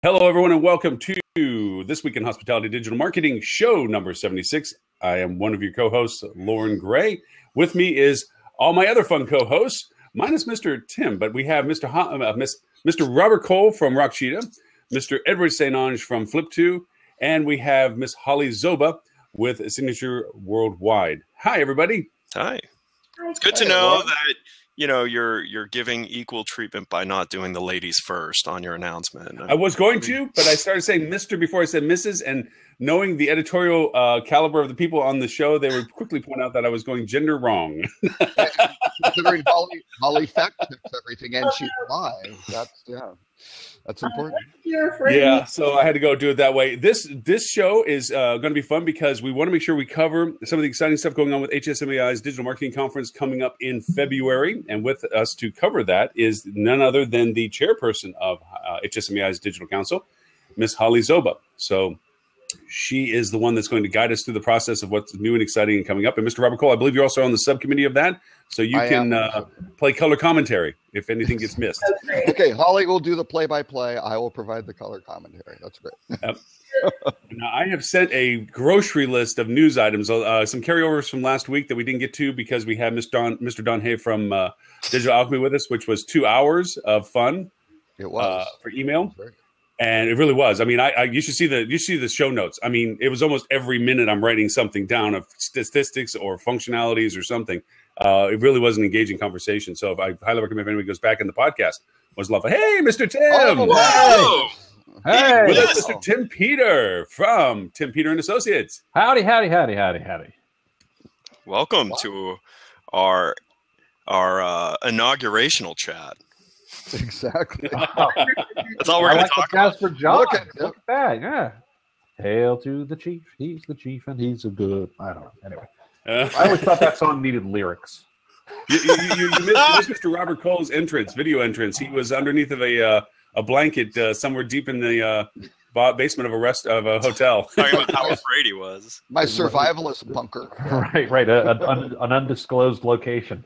Hello, everyone, and welcome to This Week in Hospitality Digital Marketing, show number 76. I am one of your co-hosts, Lauren Gray. With me is all my other fun co-hosts, minus Mr. Tim, but we have Mr. Robert Cole from Rockcheetah, Mr. Edward St. Ange from Flip2, and we have Miss Holly Zoba with Signature Worldwide. Hi, everybody. Hi. It's good to know that you're giving equal treatment by not doing the ladies first on your announcement. I was going to, but I started saying Mr. before I said Mrs. And knowing the editorial caliber of the people on the show, they would quickly point out that I was going gender wrong. Considering Holly fact checks everything and she's live, that's important. Yeah, so I had to go do it that way. This show is going to be fun because we want to make sure we cover some of the exciting stuff going on with HSMAI's Digital Marketing Conference coming up in February. And with us to cover that is none other than the chairperson of HSMAI's Digital Council, Miss Holly Zoba. So she is the one that's going to guide us through the process of what's new and exciting and coming up. And Mr. Robert Cole, I believe you're also on the subcommittee of that, so you can play color commentary if anything gets missed. Okay, Holly will do the play-by-play. I will provide the color commentary. That's great. Now, I have sent a grocery list of news items, some carryovers from last week that we didn't get to because we had Mr. Don Hay from Digital Alchemy with us, which was 2 hours of fun. It was for email. And it really was. I mean, you should see the show notes. I mean, it was almost every minute I'm writing something down of statistics or functionalities or something. It really was an engaging conversation. So I highly recommend if anybody goes back in the podcast. Was love. Hey, Mr. Tim. Oh, hey. With us, Mr. Tim Peter from Tim Peter and Associates. Howdy. Welcome to our inaugurational chat. Exactly. That's all we're going to talk about. For John. Look at that. Yeah. Hail to the chief. He's the chief, and he's a good. I don't know. Anyway, I always thought that song needed lyrics. You missed Mr. Robert Cole's video entrance. He was underneath of a blanket somewhere deep in the basement of a hotel. Talking about how afraid he was. My survivalist bunker. Right. An undisclosed location.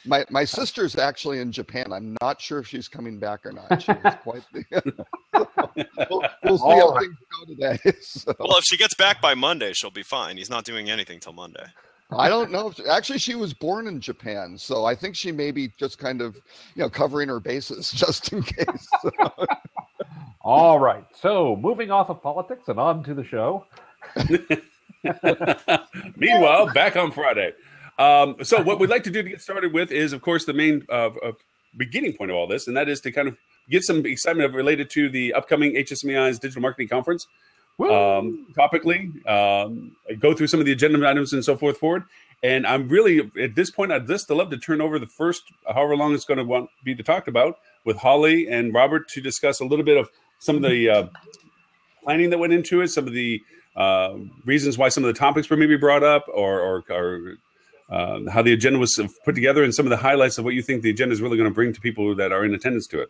My sister's actually in Japan. I'm not sure if she's coming back or not. She was quite we'll see how things go today. So. Well, if she gets back by Monday, she'll be fine. He's not doing anything till Monday. I don't know. Actually, she was born in Japan, so I think she may be just kind of, covering her bases just in case. All right. So moving off of politics and on to the show. Meanwhile, back on Friday. So what we'd like to do to get started with is, of course, the main beginning point of all this, and that is to kind of get some excitement related to the upcoming HSMAI's Digital Marketing Conference. Topically, go through some of the agenda items and so forward. And I'm really, at this point, I'd just love to turn over the first, however long it's going to be talked about, with Holly and Robert to discuss a little bit of some of the planning that went into it, some of the reasons why some of the topics were maybe brought up, or how the agenda was put together, and some of the highlights of what you think the agenda is really going to bring to people that are in attendance to it.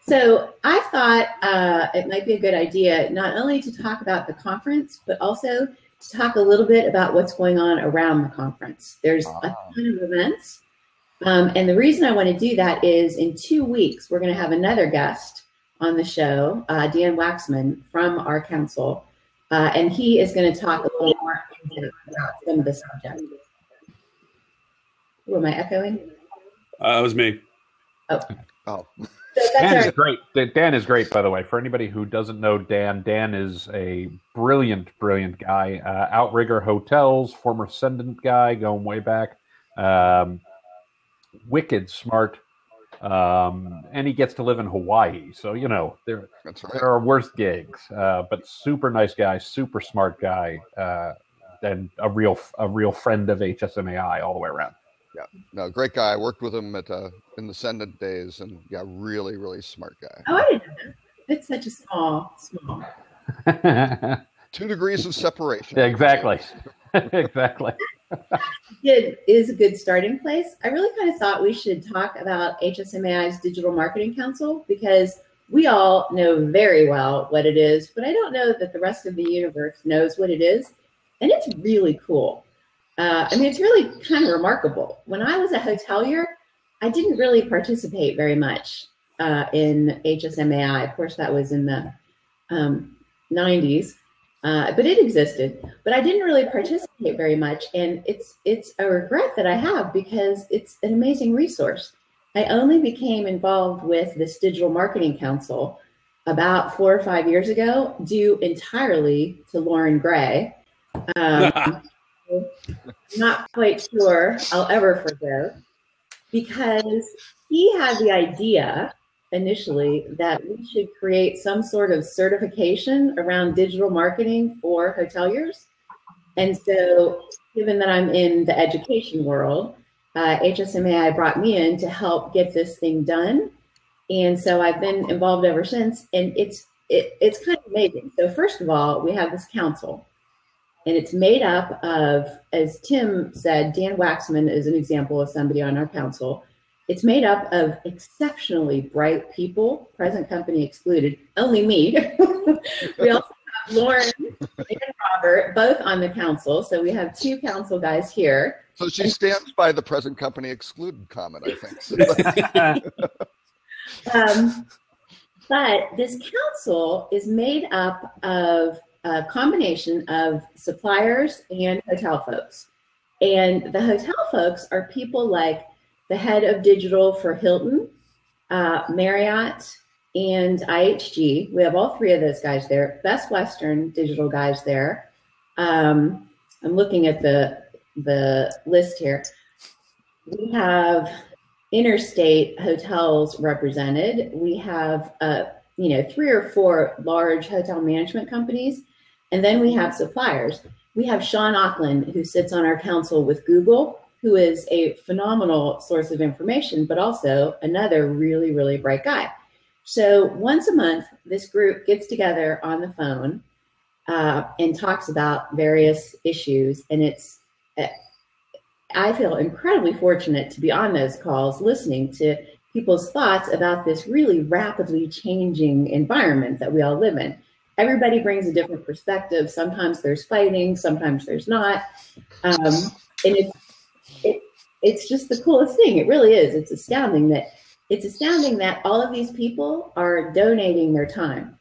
So I thought it might be a good idea not only to talk about the conference, but also to talk a little bit about what's going on around the conference. There's a ton of events. And the reason I want to do that is in 2 weeks, we're going to have another guest on the show, Dan Waxman from our council. And he is going to talk a little more about some of the subjects. Am I echoing? It was me. Oh. So Dan is great. Dan is great, by the way. For anybody who doesn't know Dan is a brilliant guy. Outrigger Hotels, former Ascendant guy, going way back. Wicked smart. And he gets to live in Hawaii. So, there are worse gigs. But super nice guy, super smart guy, and a real friend of HSMAI all the way around. Yeah, no, great guy. I worked with him in the Ascendant days, and really, really smart guy. Oh, I didn't know that. It's such a small. 2 degrees of separation. Yeah, exactly. Exactly. It is a good starting place. I really kind of thought we should talk about HSMAI's Digital Marketing Council because we all know very well what it is, but I don't know that the rest of the universe knows what it is, and it's really cool. It's really kind of remarkable. When I was a hotelier, I didn't really participate very much. in HSMAI. Of course, that was in the 90s, but it existed. But I didn't really participate very much, and it's a regret that I have because it's an amazing resource. I only became involved with this Digital Marketing Council about 4 or 5 years ago, due entirely to Lauren Gray. Not quite sure I'll ever forgive, because he had the idea initially that we should create some sort of certification around digital marketing for hoteliers. And so, given that I'm in the education world, HSMAI brought me in to help get this thing done. And so I've been involved ever since, and it's kind of amazing. So first of all, we have this council, and it's made up of, as Tim said, Dan Waxman is an example of somebody on our council. It's made up of exceptionally bright people, present company excluded, only me. We also have Lauren and Robert, both on the council. So we have 2 council guys here. So she stands by the present company excluded comment, I think. But this council is made up of a combination of suppliers and hotel folks. And the hotel folks are people like the head of digital for Hilton, Marriott, and IHG. We have all 3 of those guys there. Best Western digital guys there. I'm looking at the list here. We have interstate hotels represented. We have 3 or 4 large hotel management companies, and then we have suppliers. We have Sean Auckland, who sits on our council with Google, who is a phenomenal source of information, but also another really, really bright guy. So once a month, this group gets together on the phone and talks about various issues, and I feel incredibly fortunate to be on those calls, listening to people's thoughts about this really rapidly changing environment that we all live in. Everybody brings a different perspective. Sometimes there's fighting, sometimes there's not. And it's just the coolest thing. It really is. It's astounding that all of these people are donating their time.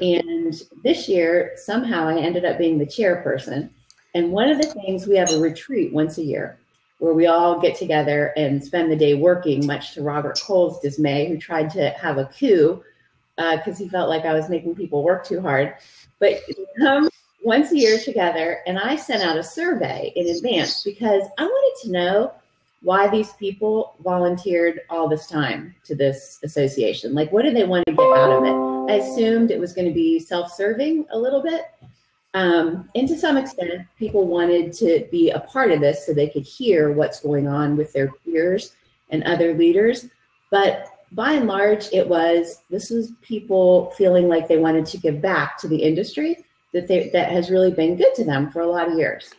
And this year, somehow I ended up being the chairperson. And one of the things, we have a retreat once a year where we all get together and spend the day working, much to Robert Cole's dismay, who tried to have a coup because he felt like I was making people work too hard. But we come once a year together, and I sent out a survey in advance because I wanted to know why these people volunteered all this time to this association. Like, what do they want to get out of it? I assumed it was going to be self-serving a little bit. And to some extent, people wanted to be a part of this so they could hear what's going on with their peers and other leaders. But by and large, this was people feeling like they wanted to give back to the industry that has really been good to them for a lot of years.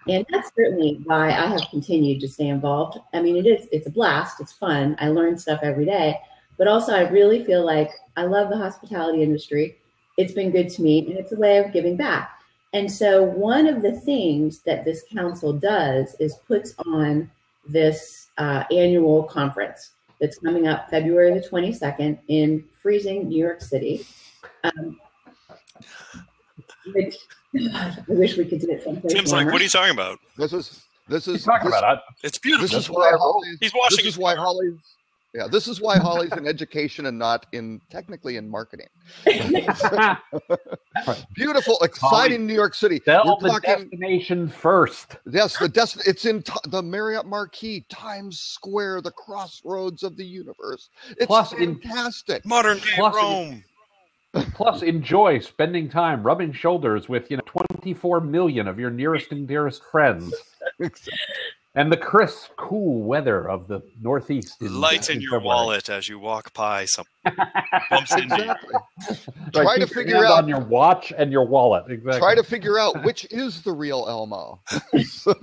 And that's certainly why I have continued to stay involved. I mean, it's a blast. It's fun. I learn stuff every day. But also, I really feel like I love the hospitality industry. It's been good to me, and it's a way of giving back. And so one of the things that this council does is puts on this annual conference that's coming up February the 22nd in freezing New York City. Which I wish we could do it someplace. Tim's warmer. Like, what are you talking about? This is talking about it. It's beautiful. This is why Holly's, he's washing. This is why Holly's. Yeah, this is why Holly's in education and not technically in marketing. Beautiful, exciting Holly, New York City. Tell the destination first. Yes, it's in the Marriott Marquis, Times Square, the crossroads of the universe. It's fantastic. Modern day Rome. Plus, enjoy spending time rubbing shoulders with 24 million of your nearest and dearest friends. And the crisp, cool weather of the Northeast. Lights in your wallet as you walk by. Some bumps into you. Try to figure out on your watch and your wallet. Exactly. Try to figure out which is the real Elmo. So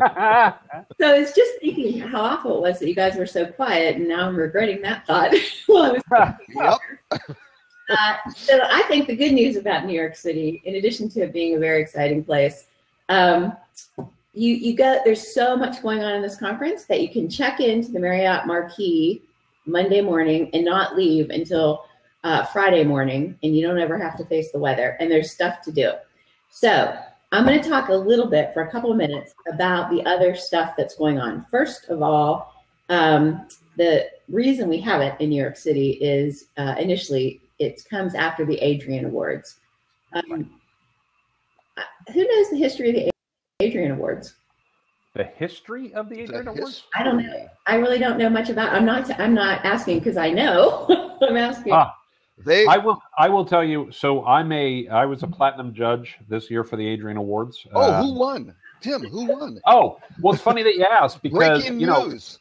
I was just thinking how awful it was that you guys were so quiet, and now I'm regretting that thought. While I was so I think the good news about New York City, in addition to it being a very exciting place, there's so much going on in this conference that you can check into the Marriott Marquis Monday morning and not leave until Friday morning, and you don't ever have to face the weather, and there's stuff to do. So I'm going to talk a little bit for a couple of minutes about the other stuff that's going on. First of all, the reason we have it in New York City is initially it comes after the Adrian Awards. Who knows the history of the Adrian Awards? The history of the Adrian Awards? I don't know. I really don't know much about. I'm not asking because I know. I'm asking. I will tell you. So I was a platinum judge this year for the Adrian Awards. Who won? Tim, who won? Oh, well, it's funny that you asked because Breaking news.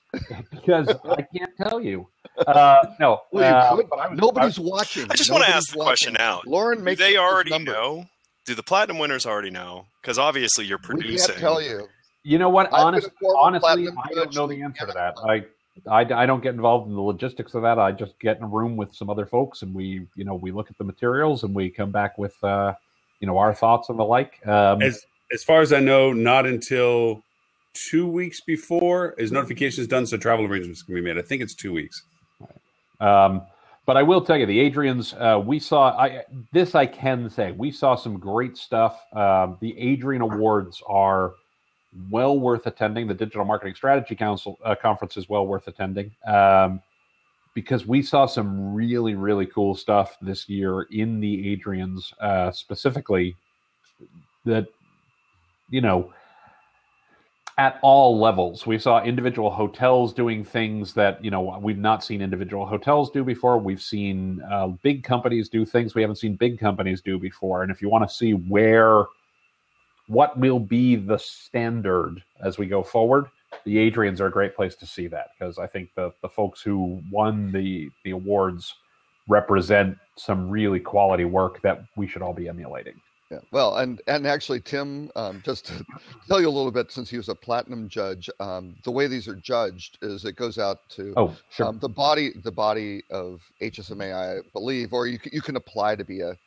Because I can't tell you. No, nobody's watching. I just want to ask the question out. Lauren, do they already know? Do the platinum winners already know? Because obviously you're producing. We can't tell you. You know what? Honestly, I don't know the answer to that. I don't get involved in the logistics of that. I just get in a room with some other folks, and we look at the materials, and we come back with our thoughts and the like. As far as I know, not until 2 weeks before is notifications done, so travel arrangements can be made. I think it's 2 weeks. But I will tell you, the Adrians, we saw. I can say we saw some great stuff. The Adrian Awards are well worth attending. The Digital Marketing Strategy Council conference is well worth attending because we saw some really, really cool stuff this year in the Adrians, specifically that, at all levels. We saw individual hotels doing things that, we've not seen individual hotels do before. We've seen big companies do things we haven't seen big companies do before. And if you want to see what will be the standard as we go forward, the Adrians are a great place to see that, because I think the folks who won the awards represent some really quality work that we should all be emulating. Yeah, well, and actually, Tim, just to tell you a little bit, since he was a platinum judge, the way these are judged is it goes out to the body of HSMA, I believe, or you can apply to be a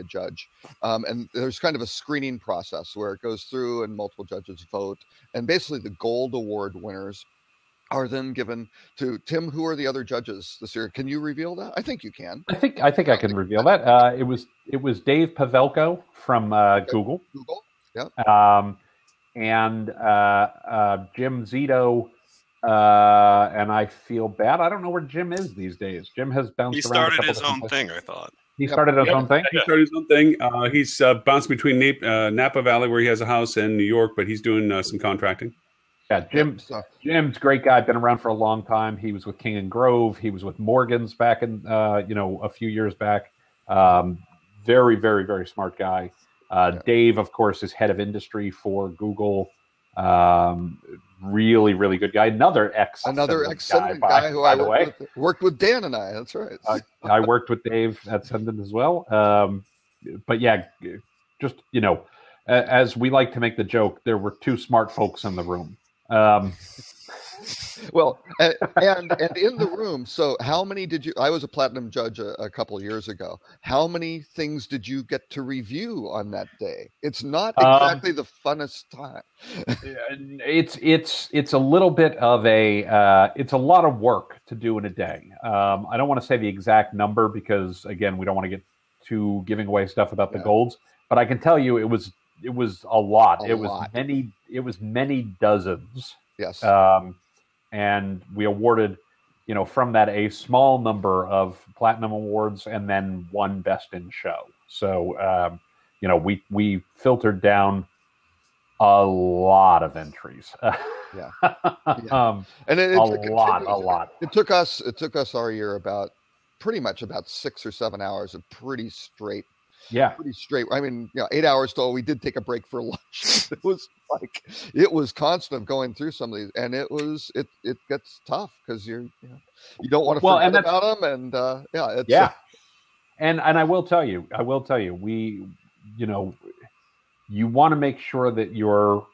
judge, and there's kind of a screening process where it goes through and multiple judges vote, and basically the gold award winners are then given to Tim. Who are the other judges this year? Can you reveal that? I think you can. I think I can reveal that. It was Dave Pavelko from Google. Google, yeah. And Jim Zito. And I feel bad. I don't know where Jim is these days. Jim has bounced around. He started his own thing, I thought. He started his own thing? He started his own thing. He's bounced between Napa Valley, where he has a house, and New York, but he's doing some contracting. Yeah, Jim's a great guy. Been around for a long time. He was with King and Grove. He was with Morgan's back in, a few years back. Very, very, very smart guy. Dave, of course, is head of industry for Google. Really, really good guy. Another ex-Sendent guy who I worked with Dan and I. That's right. I worked with Dave at Sendent as well. But yeah, just, as we like to make the joke, there were two smart folks in the room. Well, and in the room, so how many did you, I was a platinum judge a couple of years ago. How many things did you get to review on that day? It's not exactly the funnest time. It's a little bit of it's a lot of work to do in a day. I don't want to say the exact number because, again, we don't want to get to giving away stuff about the golds, but I can tell you it was a lot. It was many dozens. Yes. And we awarded, from that a small number of platinum awards and then one best in show. So, we filtered down a lot of entries. Yeah. And a lot. It took us our year pretty much about 6 or 7 hours of pretty straight. Yeah. Pretty straight. I mean, 8 hours though. We did take a break for lunch. It was constant going through some of these, and it gets tough because you don't want to forget about them, and And I will tell you, we, you want to make sure that you're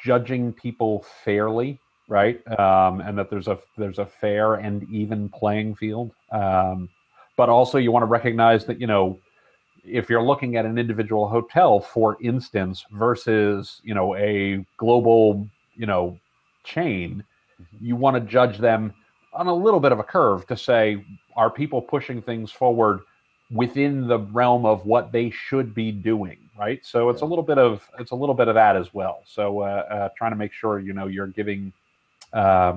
judging people fairly, right? And that there's a fair and even playing field. But also you want to recognize that, if you're looking at an individual hotel, for instance, versus, a global, chain, you want to judge them on a little bit of a curve to say, are people pushing things forward within the realm of what they should be doing, right? So it's a little bit of that as well. So trying to make sure you're giving. I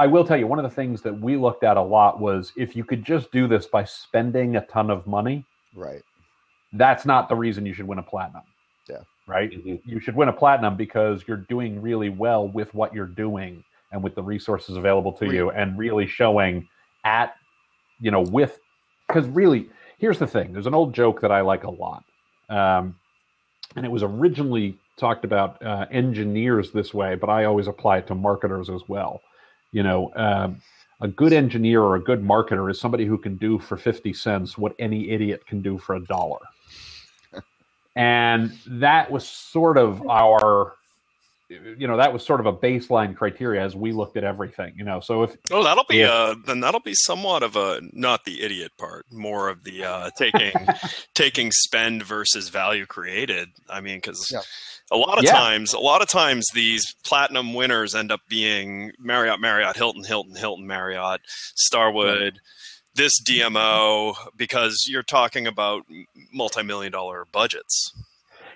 will tell you, one of the things that we looked at a lot was if you could just do this by spending a ton of money, right? That's not the reason you should win a platinum. Yeah. Right. Mm-hmm. You should win a platinum because you're doing really well with what you're doing and with the resources available to you, and really showing because really, here's the thing. There's an old joke that I like a lot. And it was originally talked about engineers this way, but I always apply it to marketers as well. A good engineer or a good marketer is somebody who can do for 50 cents what any idiot can do for $1. And that was sort of that was sort of a baseline criteria as we looked at everything, So that'll be somewhat of a, not the idiot part, more of the taking spend versus value created. I mean, because a lot of times these platinum winners end up being Marriott, Hilton, Marriott, Starwood, this DMO, because you're talking about multi-million-dollar budgets.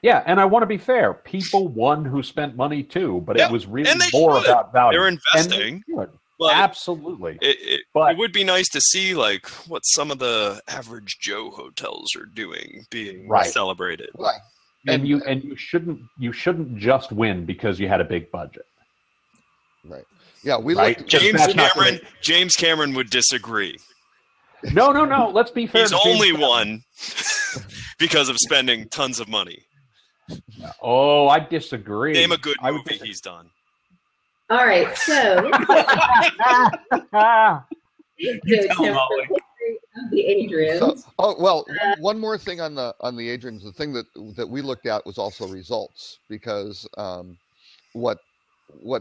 Yeah, and I want to be fair. People won who spent money too, but it was really more about value. They're investing. Absolutely. It would be nice to see like what some of the average Joe hotels are doing being celebrated. Right. And you shouldn't just win because you had a big budget. Right. Yeah, James Cameron would disagree. No. Let's be fair. He's only won because of spending tons of money. Oh, I disagree. Name a good movie he's done. All right, so the Adrians. One more thing on the Adrians. The thing that we looked at was also results, because what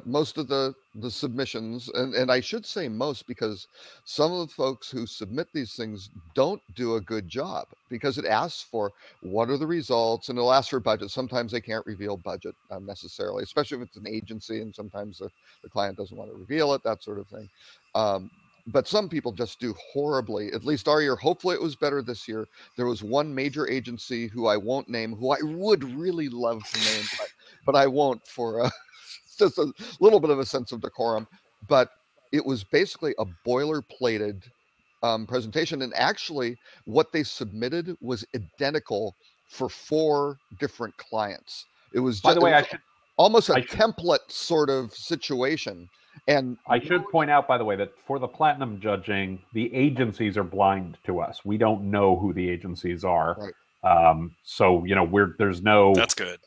most of the submissions, and I should say most, because some of the folks who submit these things don't do a good job, because it asks for what are the results, and it'll ask for budget. Sometimes they can't reveal budget necessarily, especially if it's an agency, and sometimes the client doesn't want to reveal it, that sort of thing. But some people just do horribly. At least our year, hopefully it was better this year. There was one major agency who I won't name, who I would really love to name, but I won't for just a little bit of a sense of decorum. But it was basically a boilerplated presentation, and actually what they submitted was identical for 4 different clients. It was, by the way, almost a template sort of situation. And I should point out, by the way, that for the platinum judging, the agencies are blind to us. We don't know who the agencies are. Right. So there's no. That's good.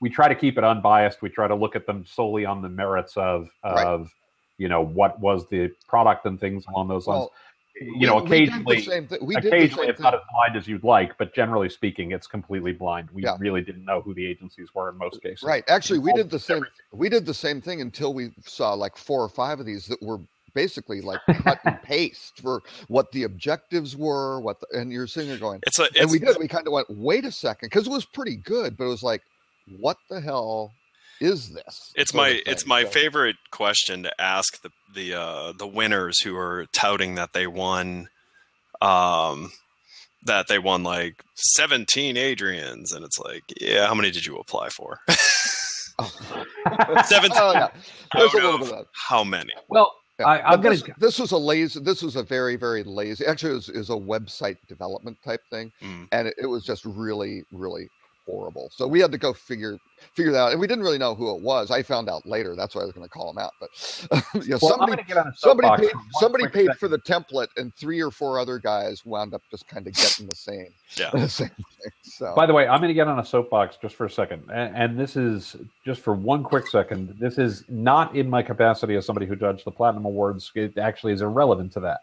We try to keep it unbiased. We try to look at them solely on the merits of what was the product and things along those lines. Occasionally it's not as blind as you'd like, but generally speaking, it's completely blind. We really didn't know who the agencies were in most cases. Right. Actually, we did the same thing until we saw like 4 or 5 of these that were basically like cut and paste for what the objectives were. And you're sitting there going, we kind of went, wait a second, because it was pretty good, but it was like, what the hell is this? It's my favorite question to ask the winners who are touting that they won like 17 Adrians, and it's like, yeah, how many did you apply for? 17. There's a little bit of that. How many? Well, this was a very, very lazy. Actually, it was a website development type thing, and it was just really, really horrible. So we had to go figure that out, and we didn't really know who it was. I found out later. That's why I was going to call him out. But somebody paid for the template, and 3 or 4 other guys wound up just kind of getting the same. The same thing. So, by the way, I'm going to get on a soapbox just for a second, and this is just for one quick second. This is not in my capacity as somebody who judged the Platinum Awards. It actually is irrelevant to that.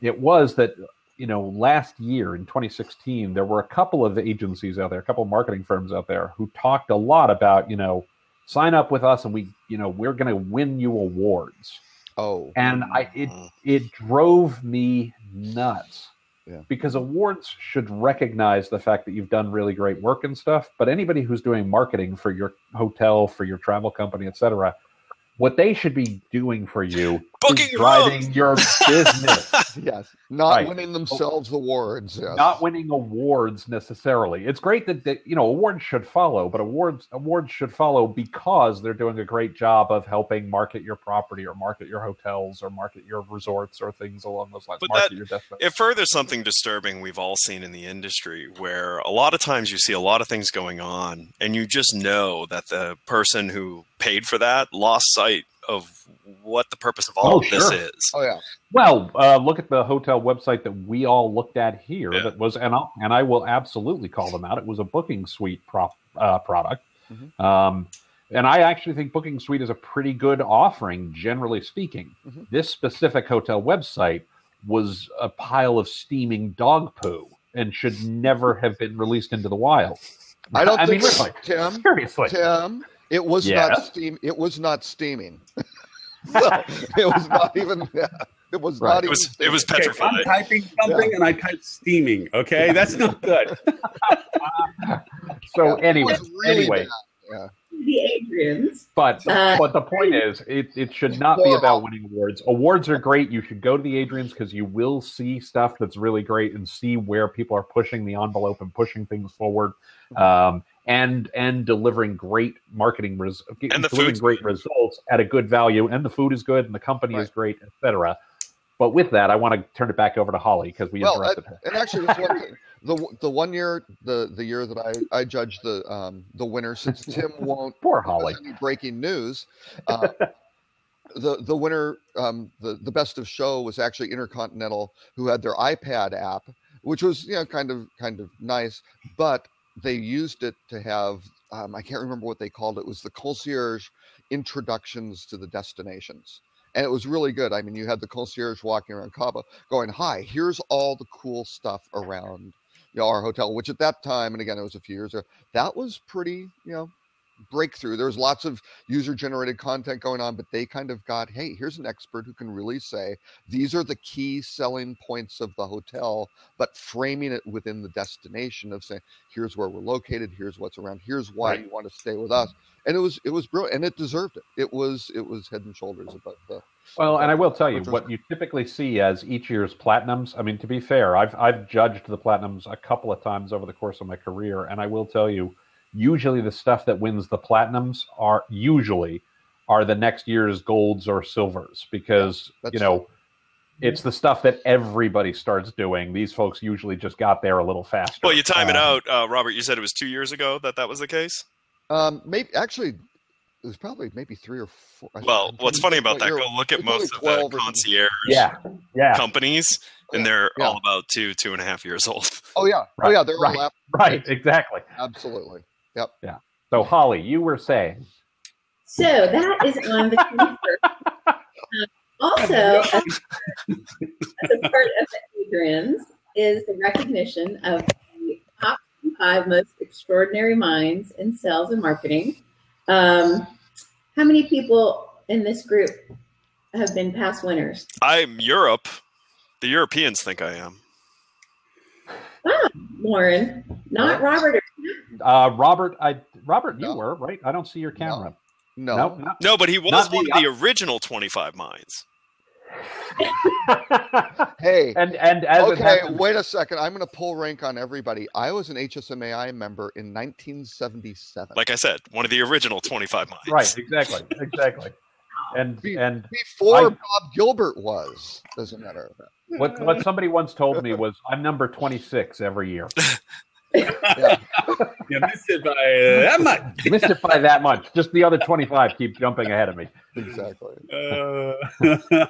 It was that, last year in 2016, there were a couple of agencies out there, a couple of marketing firms out there who talked a lot about, sign up with us and we're going to win you awards. Oh, and it drove me nuts. Yeah. Because awards should recognize the fact that you've done really great work and stuff. But anybody who's doing marketing for your hotel, for your travel company, etc., What they should be doing for you Booking is driving your business. Yes, not winning themselves awards. Yes. Not winning awards necessarily. It's great that awards should follow, but awards should follow because they're doing a great job of helping market your property or market your hotels or market your resorts or things along those lines. But it furthers something disturbing we've all seen in the industry, where a lot of times you see a lot of things going on, and you just know that the person who paid for that lost sight of what the purpose of all of this is. Oh yeah. Well, look at the hotel website that we all looked at here. Yeah. That was, and I will absolutely call them out. It was a Booking Suite product, and I actually think Booking Suite is a pretty good offering, generally speaking. This specific hotel website was a pile of steaming dog poo and should never have been released into the wild. I don't think, really, Tim. Seriously, Tim. It was not steam. It was not steaming. Well, it was not even. It was not even. It was petrified. I'm typing something and I typed steaming. Okay, that's not good. So anyway, the Adrians. But the point is, it should not be about winning awards. Awards are great. You should go to the Adrians because you will see stuff that's really great and see where people are pushing the envelope and pushing things forward. And delivering great marketing great results at a good value, and the food is good, and the company is great, etc. But with that, I want to turn it back over to Holly because we interrupted her. And actually, the 1 year, the year that I judged the winner, since Tim won't poor Holly any breaking news. The winner, the best of show was actually Intercontinental, who had their iPad app, which was kind of nice, but they used it to have, I can't remember what they called it. It was the concierge introductions to the destinations. And it was really good. I mean, you had the concierge walking around Cabo going, hi, here's all the cool stuff around our hotel, which at that time, and again, it was a few years ago, that was pretty, breakthrough. There was lots of user-generated content going on, but they kind of got, hey, here's an expert who can really say, these are the key selling points of the hotel, but framing it within the destination of saying, here's where we're located, here's what's around, here's why you want to stay with us. And it was brilliant, and it deserved it. It was head and shoulders above the. Well, and I will tell you what you typically see as each year's platinums. I mean, to be fair, I've judged the platinums a couple of times over the course of my career, and I will tell you, usually the stuff that wins the platinums are the next year's golds or silvers because it's the stuff that everybody starts doing. These folks usually just got there a little faster. Well, you time it out, Robert. You said it was 2 years ago that was the case. Maybe actually, it was probably maybe 3 or 4. Well, what's funny about that? Go look at most of the concierge companies, and they're all about 2.5 years old. Oh yeah, they're all right, exactly, absolutely. Yep. Yeah. So Holly, you were saying. So that is on the 21st. Also, as a part of the Adrians is the recognition of the top 5 most extraordinary minds in sales and marketing. How many people in this group have been past winners? I'm Europe. The Europeans think I am. Wow, Lauren, not Robert. Robert, you were right. I don't see your camera. No, but he was one of the original 25 minds. Hey, and as okay, wait a second. I'm going to pull rank on everybody. I was an HSMAI member in 1977. Like I said, one of the original 25 minds. Right, exactly. And before Bob Gilbert was, doesn't matter. What somebody once told me was, I'm number 26 every year. You missed it by that much. Missed it by that much. Just the other 25 keep jumping ahead of me. Exactly.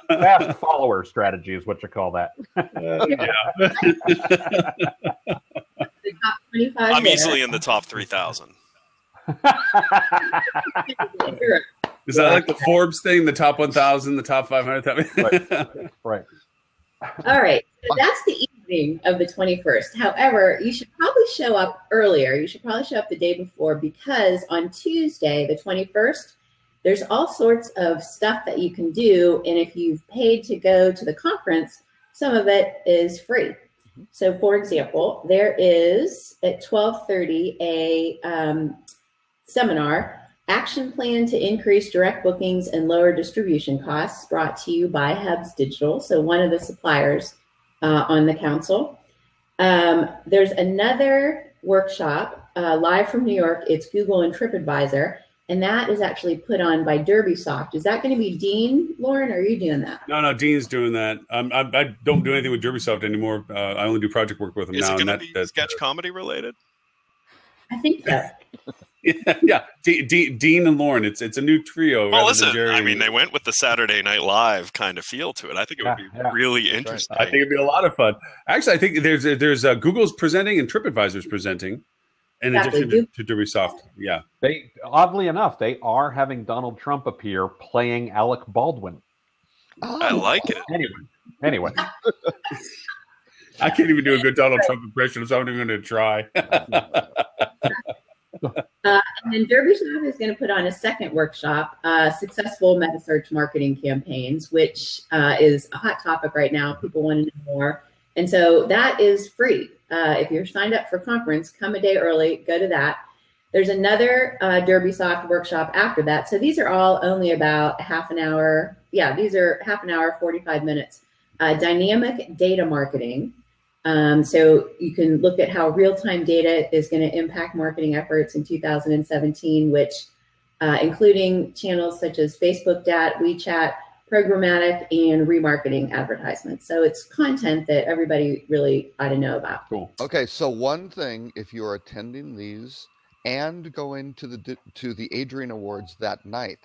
Fast follower strategy is what you call that. The top 25 I'm easily in the top 3,000. Is that like the Forbes thing? The top 1,000, the top 500? Right. All right. So that's the evening of the 21st. However, you should probably show up earlier. You should probably show up the day before because on Tuesday, the 21st, there's all sorts of stuff that you can do. And if you've paid to go to the conference, some of it is free. So, for example, there is at 12:30 a seminar Action Plan to Increase Direct Bookings and Lower Distribution Costs, brought to you by Hubs Digital, so one of the suppliers on the council. There's another workshop live from New York. It's Google and TripAdvisor, and that is actually put on by Derbysoft. Is that going to be Dean, Lauren, or are you doing that? No, Dean's doing that. I don't do anything with Derbysoft anymore. I only do project work with him now. Is it going to be sketch comedy related? I think so. Yeah. Dean and Lauren. It's a new trio. Well, listen, I mean, they went with the Saturday Night Live kind of feel to it. I think it would be really interesting. I think it'd be a lot of fun. Actually, I think there's Google's presenting and TripAdvisor's presenting. In addition to Derbysoft, yeah. They, oddly enough, they are having Donald Trump appear playing Alec Baldwin. Oh. I like it. Anyway. I can't even do a good Donald Trump impression, so I'm not even going to try. And then Derbysoft is going to put on a second workshop, Successful Meta Search Marketing Campaigns, which is a hot topic right now. People want to know more. And so that is free. If you're signed up for conference, come a day early, go to that. There's another Derbysoft workshop after that. So these are all only about half an hour. Yeah, these are half an hour, 45 minutes. Dynamic data marketing. So you can look at how real-time data is going to impact marketing efforts in 2017, which including channels such as Facebook, WeChat, programmatic, and remarketing advertisements. So it's content that everybody really ought to know about. Cool. Okay, so one thing, if you're attending these and going to the Adrian Awards that night,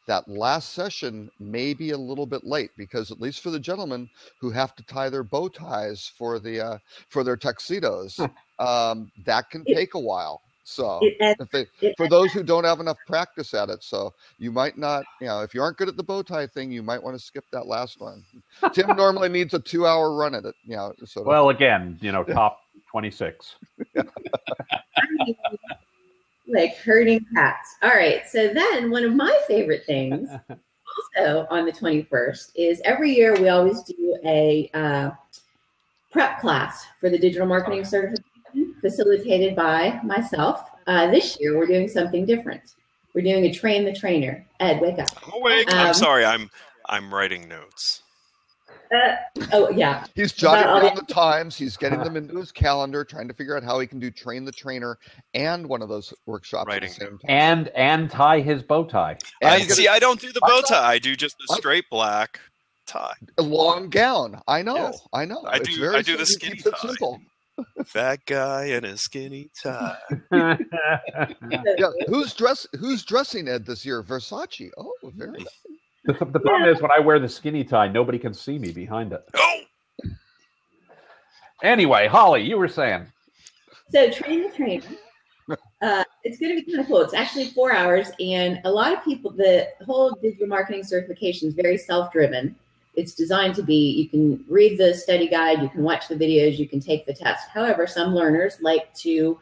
that last session may be a little bit late, because at least for the gentlemen who have to tie their bow ties for their tuxedos, that can take a while. So for those who don't have enough practice at it, so you might not, if you aren't good at the bow tie thing, you might want to skip that last one. Tim normally needs a 2-hour run at it. Well, again, top 26. Like herding cats. All right. So then one of my favorite things also on the 21st is every year we always do a prep class for the digital marketing certification facilitated by myself. This year we're doing something different. We're doing a train the trainer. Ed, wake up. I'm awake. I'm sorry. I'm writing notes. Oh yeah. He's jotting down the times. He's getting them into his calendar, trying to figure out how he can do train the trainer and one of those workshops at the same time. And tie his bow tie. I don't do the bow tie. I do just the straight black tie. A long gown. I know. Yes. I know. I do the skinny tie. Simple. Fat guy in a skinny tie. Yeah. Who's dressing Ed this year? Versace. Oh, very nice. The problem is when I wear the skinny tie, nobody can see me behind it. Oh! Anyway, Holly, you were saying. So train the trainer. It's going to be kind of cool. It's actually 4 hours, and a lot of people, the whole digital marketing certification is very self-driven. It's designed to be, you can read the study guide, you can watch the videos, you can take the test. However, some learners like to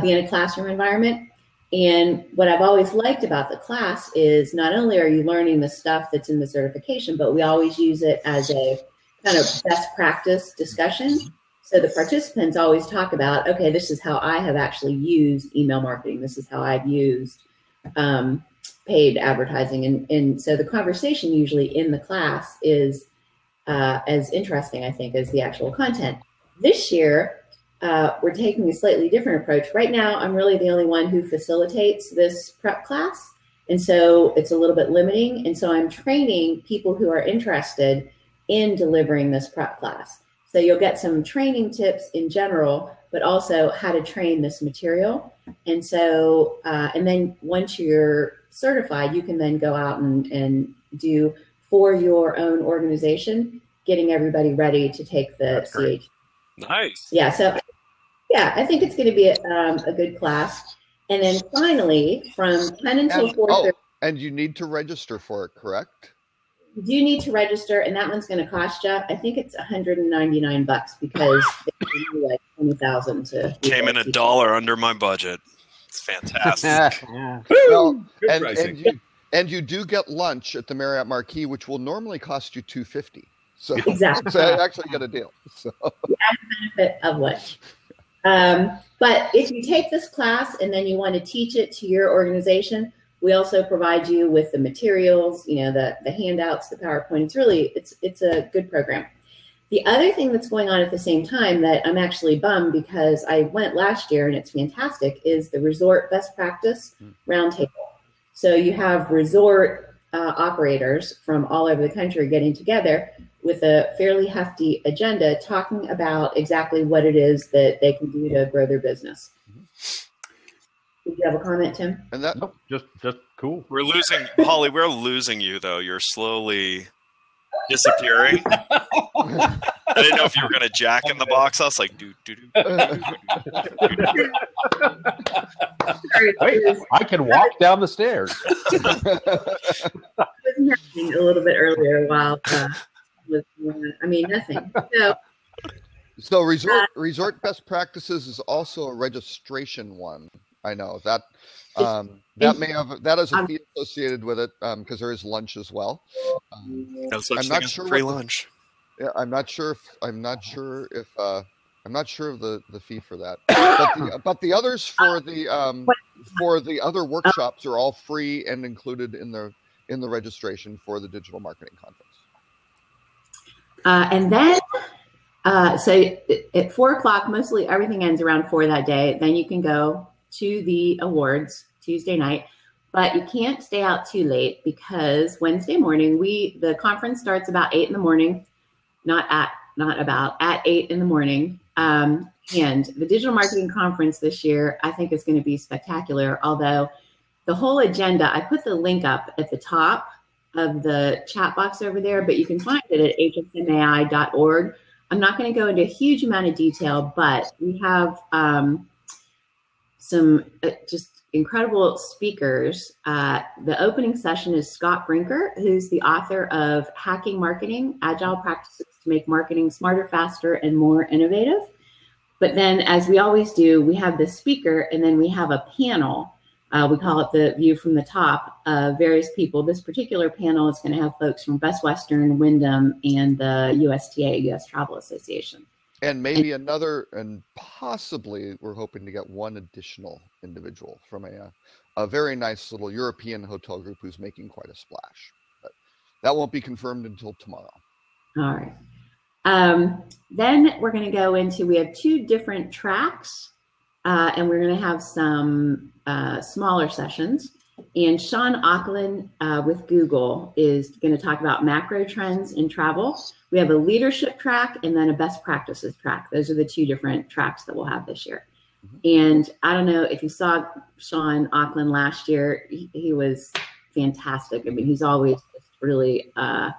be in a classroom environment. And what I've always liked about the class is not only are you learning the stuff that's in the certification, but we always use it as a kind of best practice discussion. So the participants always talk about, okay, this is how I have actually used email marketing. This is how I've used paid advertising. And so the conversation usually in the class is as interesting, I think, as the actual content. This year, we're taking a slightly different approach. Right now, I'm really the only one who facilitates this prep class. And so it's a little bit limiting. And so I'm training people who are interested in delivering this prep class. So you'll get some training tips in general, but also how to train this material. And so, and then once you're certified, you can then go out and do for your own organization, getting everybody ready to take the CH. Nice. Yeah. So, yeah, I think it's going to be a good class. And then finally, from 10 until 4:30. And you need to register for it, correct? You do need to register, and that one's going to cost you. I think it's $199 because they do like $20,000 to. Came in $1 under my budget. It's fantastic. Well, and you do get lunch at the Marriott Marquis, which will normally cost you $250. So exactly. So I actually get a deal. So the benefit of lunch. But if you take this class and then you want to teach it to your organization, We also provide you with the materials, the handouts, the PowerPoint. It's a good program. The other thing that's going on at the same time that I'm actually bummed because I went last year and it's fantastic is the resort best practice roundtable. So you have resort operators from all over the country getting together with a fairly hefty agenda talking about exactly what it is that they can do to grow their business. Did you have a comment, Tim? And that just cool. We're losing Holly. We're losing you though. You're slowly disappearing. I didn't know if you were going to Jack in the Box us like do. Wait, I can walk down the stairs. It wasn't happening a little bit earlier while nothing. So resort best practices is also a registration one. I know that that is a fee associated with it because there is lunch as well. I'm not sure free lunch. Yeah, I'm not sure if the fee for that. But the others for the other workshops are all free and included in the registration for the Digital Marketing Conference. And then so at 4:00, mostly everything ends around 4 that day. Then you can go to the awards Tuesday night, but you can't stay out too late because Wednesday morning the conference starts about 8 in the morning, at 8 in the morning. And the Digital Marketing Conference this year, I think is going to be spectacular. Although the whole agenda, I put the link up at the top of the chat box over there, but you can find it at hsmai.org. I'm not going to go into a huge amount of detail, but we have some just incredible speakers. The opening session is Scott Brinker, who's the author of Hacking Marketing, Agile Practices to Make Marketing Smarter, Faster, and More Innovative. But then, as we always do, we have the speaker, and then we have a panel. We call it the view from the top of various people. This particular panel is going to have folks from Best Western, Wyndham, and the USTA, U.S. Travel Association. And maybe another, and possibly we're hoping to get one additional individual from a very nice little European hotel group who's making quite a splash. But that won't be confirmed until tomorrow. All right. Then we're going to go into, we have 2 different tracks, and we're going to have some smaller sessions. And Sean Auckland with Google is going to talk about macro trends in travel. We have a leadership track and then a best practices track. Those are the 2 different tracks that we'll have this year. And I don't know if you saw Sean Auckland last year, he was fantastic. I mean, he's always just really a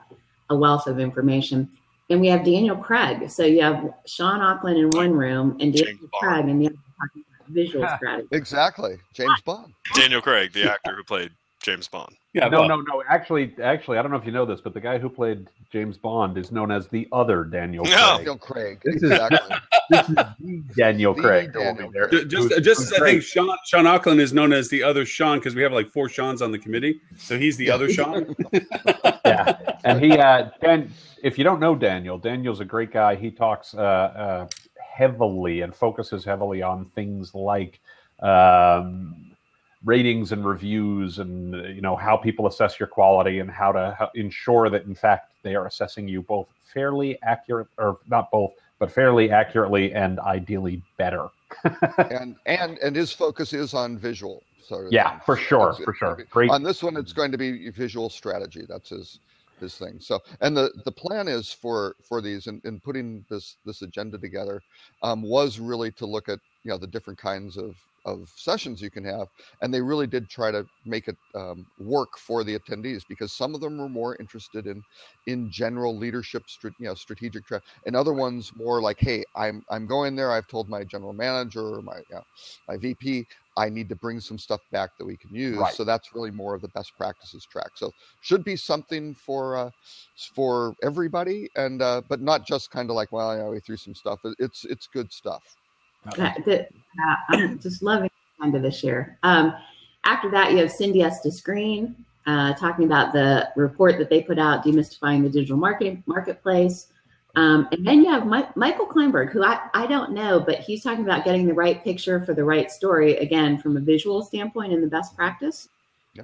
wealth of information. And we have Daniel Craig. So you have Sean Auckland in one room and Daniel Craig in the other talking about visual strategy. Exactly. James Bond. Daniel Craig, the actor who played James Bond. Yeah, no. Actually, I don't know if you know this, but the guy who played James Bond is known as the other Daniel Craig. Daniel Craig. Exactly. This is the Daniel Craig. Just I think Sean Auckland is known as the other Sean because we have like 4 Seans on the committee, so he's the other Sean. Yeah, and he if you don't know Daniel's a great guy. He talks heavily and focuses heavily on things like ratings and reviews and how people assess your quality and how to ensure that in fact they are assessing you both fairly accurate, or not both, but fairly accurately and ideally better. and his focus is on visual. So yeah, for sure. Great. On this one, it's going to be visual strategy. That's his thing. So, and the plan is for these and putting this agenda together was really to look at the different kinds of sessions you can have, and they really did try to make it work for the attendees, because some of them were more interested in general leadership, strategic track, and other ones more like, hey, I'm going there. I've told my general manager or my VP I need to bring some stuff back that we can use. Right. So that's really more of the best practices track. So should be something for everybody, and but not just kind of like, well, we threw some stuff. It's good stuff. I'm just loving the end of this year. After that, you have Cindy Estes Green talking about the report that they put out, Demystifying the Digital Marketplace. And then you have Michael Kleinberg, who I don't know, but he's talking about getting the right picture for the right story, again, from a visual standpoint in the best practice.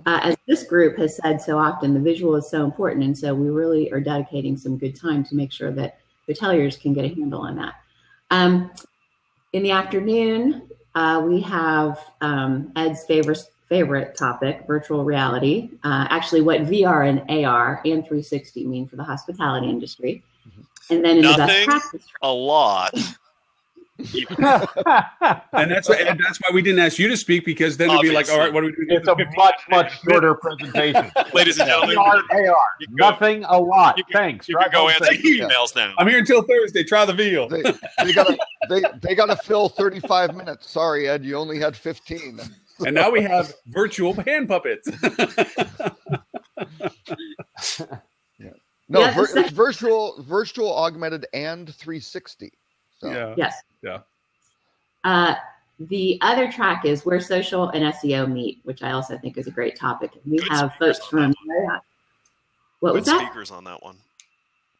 as this group has said so often, the visual is so important. And so we really are dedicating some good time to make sure that hoteliers can get a handle on that. In the afternoon, we have Ed's favorite topic, virtual reality, actually what VR and AR and 360 mean for the hospitality industry. And then in the best practice. A lot. And that's why we didn't ask you to speak, because then it'd be like, all right, what do we do? It's a much shorter presentation. Ladies and gentlemen, AR. Nothing a lot. Thanks. You can go answer emails now. I'm here until Thursday. Try the veal. They gotta fill 35 minutes. Sorry, Ed, you only had 15. And now we have virtual hand puppets. No, virtual, augmented, and 360. So. Yes. The other track is where social and SEO meet, which I also think is a great topic. We have folks from Marriott. What was that? Speakers on that one.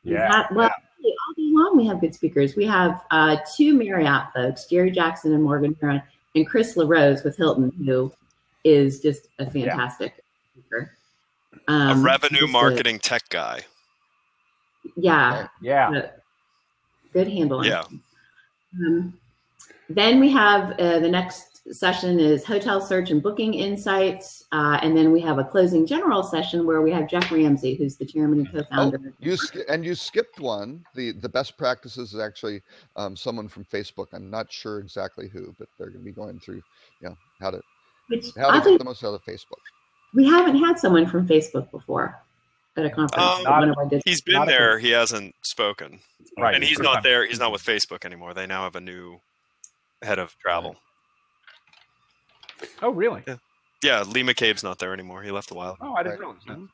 All day long we have good speakers. We have 2 Marriott folks, Jerry Jackson and Morgan Huron, and Chris LaRose with Hilton, who is just a fantastic speaker. A revenue marketing tech guy. Yeah. Good handle on it. Then we have the next session is hotel search and booking insights. And then we have a closing general session where we have Jeff Ramsey, who's the chairman and co-founder. You skipped one. The best practices is actually someone from Facebook. I'm not sure exactly who, but they're going to be going through how to get the most out of Facebook. We haven't had someone from Facebook before at a conference. He's been there. He hasn't spoken. Right. And he's not there. He's not with Facebook anymore. They now have a new head of travel. Oh, really? Yeah. Lee McCabe's not there anymore. He left a while ago. Oh, I didn't realize that.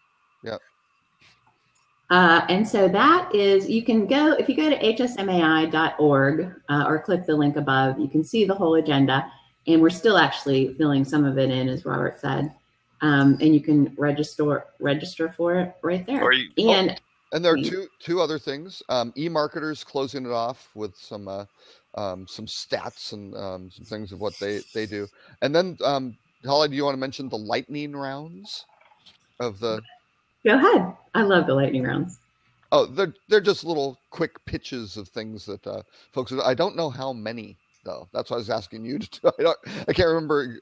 Yeah. And so that is, you can go, if you go to hsmai.org or click the link above, you can see the whole agenda. And we're still actually filling some of it in, as Robert said. And you can register for it right there. And there are two other things. eMarketers closing it off with some stats and some things of what they do. And then, Holly, do you want to mention the lightning rounds of the? Go ahead. I love the lightning rounds. Oh, they're just little quick pitches of things that folks. I don't know how many though. That's what I was asking you to do. I can't remember.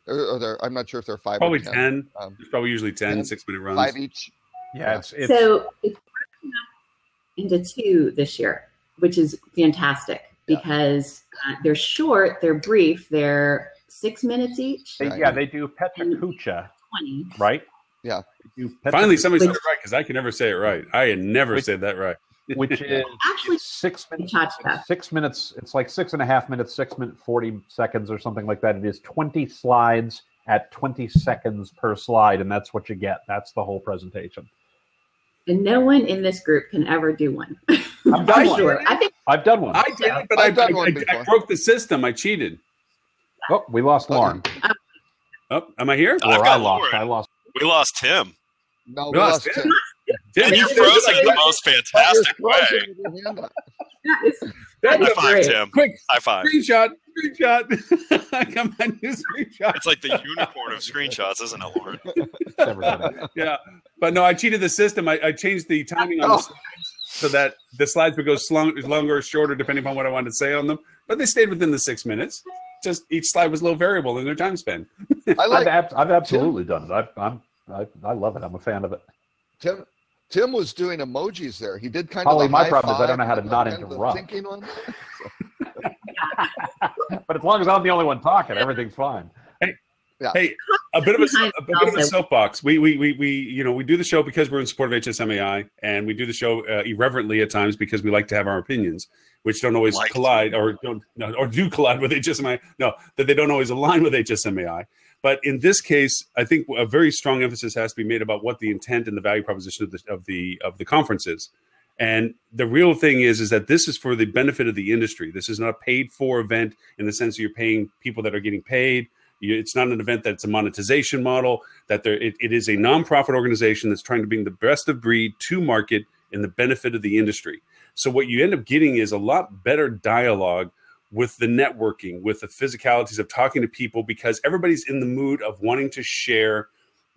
I'm not sure if there are 5. Probably or 10. 10. There's probably usually 10 6-minute runs. 5 each. Yeah. So it's broken up into 2 this year, which is fantastic because they're short, they're brief, they're 6 minutes each. They do Petra Kucha, 20. Right? Yeah. Finally, somebody said it right, because I can never say it right. I had never said that right. Which is actually 6 minutes. 6 minutes. It's like 6.5 minutes, 6 minutes, 40 seconds or something like that. It is 20 slides at 20 seconds per slide, and that's what you get. That's the whole presentation. And no one in this group can ever do one. I've done one. I've done one. I did it, but I broke the system. I cheated. Oh, we lost Lauren. Oh, am I here? I lost. We lost Tim. No, we lost Tim. And you froze in the most fantastic way. High five, Tim. Quick high five. Screenshot. I got my new screenshot. It's like the unicorn of screenshots, isn't it, Lauren? Yeah, but no, I cheated the system. I changed the timing on the slides so that the slides would go longer or shorter depending upon what I wanted to say on them. But they stayed within the 6 minutes. Just each slide was a little variable in their time span. I've absolutely done it. I love it. I'm a fan of it. Tim was doing emojis there. He did kind of. Holly, my problem is I don't know how to not interrupt. But as long as I'm the only one talking, everything's fine. Hey, a bit of a soapbox. We do the show because we're in support of HSMAI, and we do the show irreverently at times because we like to have our opinions, which don't always collide or do collide with HSMAI. No, that they don't always align with HSMAI. But in this case, I think a very strong emphasis has to be made about what the intent and the value proposition of the conference is. And the real thing is that this is for the benefit of the industry. This is not a paid-for event in the sense that you're paying people that are getting paid. It's not an event that's a monetization model. It is a nonprofit organization that's trying to bring the best of breed to market in the benefit of the industry. So what you end up getting is a lot better dialogue with the networking, with the physicalities of talking to people, because everybody's in the mood of wanting to share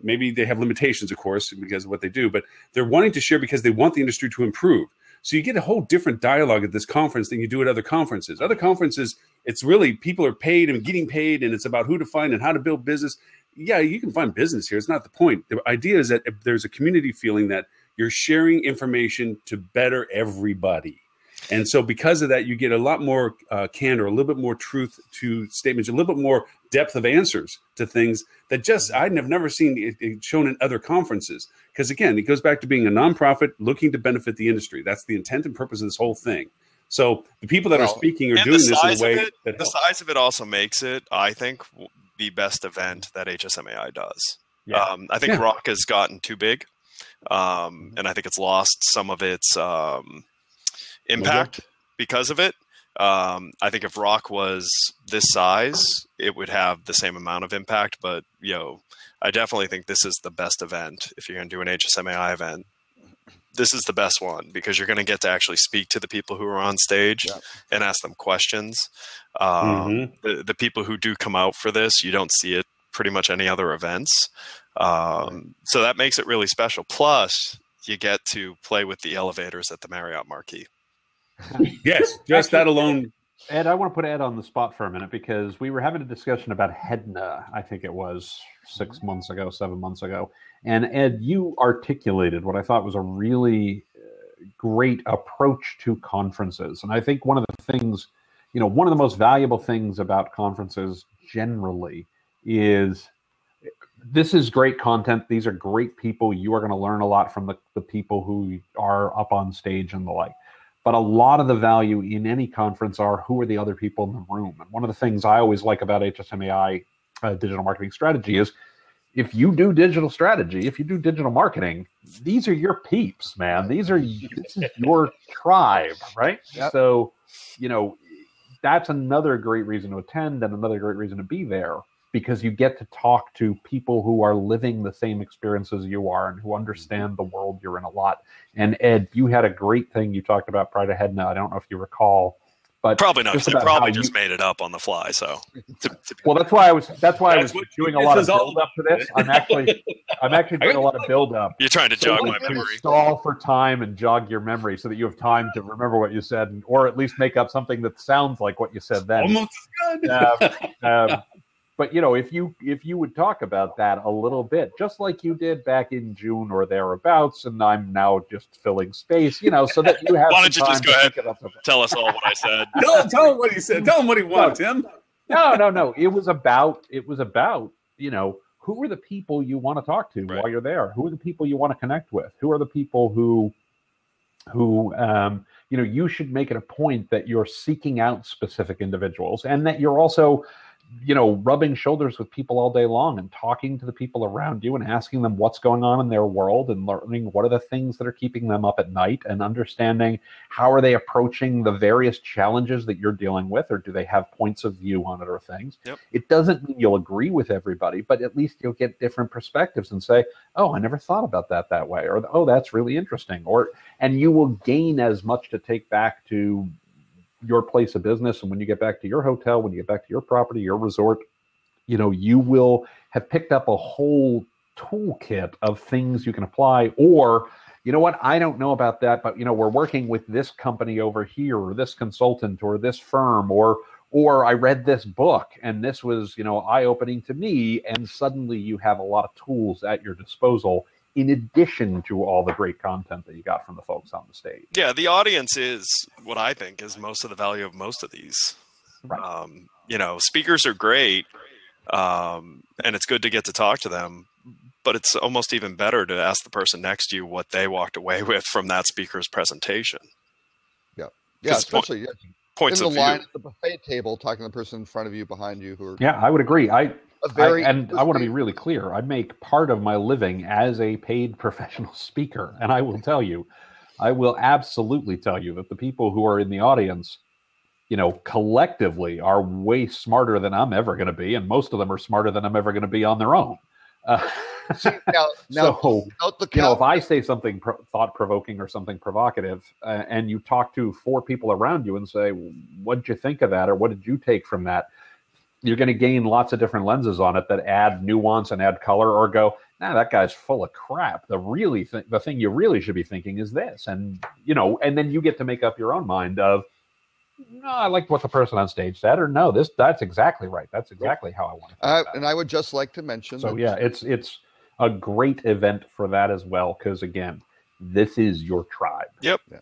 maybe they have limitations, of course, because of what they do, but they're wanting to share because they want the industry to improve. So you get a whole different dialogue at this conference than you do at other conferences. Other conferences, it's really people are paid and getting paid, and it's about who to find and how to build business. Yeah, you can find business here. It's not the point. The idea is that if there's a community feeling that you're sharing information to better everybody. And so because of that, you get a lot more candor, a little bit more truth to statements, a little bit more depth of answers to things that just I've never seen it shown in other conferences. Because again, it goes back to being a nonprofit looking to benefit the industry. That's the intent and purpose of this whole thing. So the people that are speaking are doing this in a way that the size of it also makes it, I think, the best event that HSMAI does. Yeah. I think Rock has gotten too big, and I think it's lost some of its impact because of it. I think if Rock was this size, it would have the same amount of impact. But I definitely think this is the best event. If you're going to do an HSMAI event, this is the best one because you're going to get to actually speak to the people who are on stage and ask them questions. The people who do come out for this, you don't see it pretty much any other events. So that makes it really special. Plus, you get to play with the elevators at the Marriott Marquis. Yes, just that alone. Ed, I want to put Ed on the spot for a minute because we were having a discussion about HEDNA, I think it was 7 months ago. And Ed, you articulated what I thought was a really great approach to conferences. And I think one of the things, one of the most valuable things about conferences generally is this is great content. These are great people. You are going to learn a lot from the people who are up on stage and the like. But a lot of the value in any conference are who are the other people in the room. And one of the things I always like about HSMAI digital marketing strategy is if you do digital strategy, if you do digital marketing, these are your peeps, man. This is your tribe, right? Yep. So, that's another great reason to attend and another great reason to be there because you get to talk to people who are living the same experiences you are and who understand the world you're in a lot. And Ed, you had a great thing you talked about prior to HEDNA. I don't know if you recall, but probably not. They probably just made it up on the fly. So, well, that's why I was doing a lot of build up to this. I'm actually doing a lot of build up. You're trying to jog my memory. Stall for time and jog your memory so that you have time to remember what you said, or at least make up something that sounds like what you said then. Almost as good. But if you would talk about that a little bit, just like you did back in June or thereabouts, and I'm now just filling space, so that you have. Why don't you just go ahead and tell us all what I said? Tell him what he said. Tell him what he wants, Tim. No. It was about who are the people you want to talk to while you're there? Who are the people you want to connect with? Who are the people who you should make it a point that you're seeking out specific individuals and that you're also rubbing shoulders with people all day long and talking to the people around you and asking them what's going on in their world and learning what are the things that are keeping them up at night and understanding how are they approaching the various challenges that you're dealing with, or do they have points of view on it or things. Yep. It doesn't mean you'll agree with everybody, but at least you'll get different perspectives and say, oh, I never thought about that way, or oh, that's really interesting, and you will gain as much to take back to your place of business. And when you get back to your hotel, when you get back to your property, your resort, you will have picked up a whole toolkit of things you can apply. Or, I don't know about that, but, we're working with this company over here, or this consultant, or this firm, or I read this book and this was, eye-opening to me. And suddenly you have a lot of tools at your disposal in addition to all the great content that you got from the folks on the stage. Yeah, the audience is what I think is most of the value of most of these. Right. Speakers are great, and it's good to get to talk to them, but it's almost even better to ask the person next to you what they walked away with from that speaker's presentation. Yeah, especially points in of the line view. at the buffet table, talking to the person in front of you, behind you. I would agree. I want to be really clear. I make part of my living as a paid professional speaker. And I will absolutely tell you that the people who are in the audience, collectively are way smarter than I'm ever going to be. And most of them are smarter than I'm ever going to be on their own. If I say something thought-provoking or something provocative, and you talk to 4 people around you and say, what'd you think of that? Or what did you take from that? You're going to gain lots of different lenses on it that add nuance and add color, or go, nah, that guy's full of crap. The thing you really should be thinking is this. And, and then you get to make up your own mind of, no, I liked what the person on stage said, or no, that's exactly right. That's exactly how I want to. And I would just like to mention. So it's a great event for that as well, because again, this is your tribe. Yep. Yeah.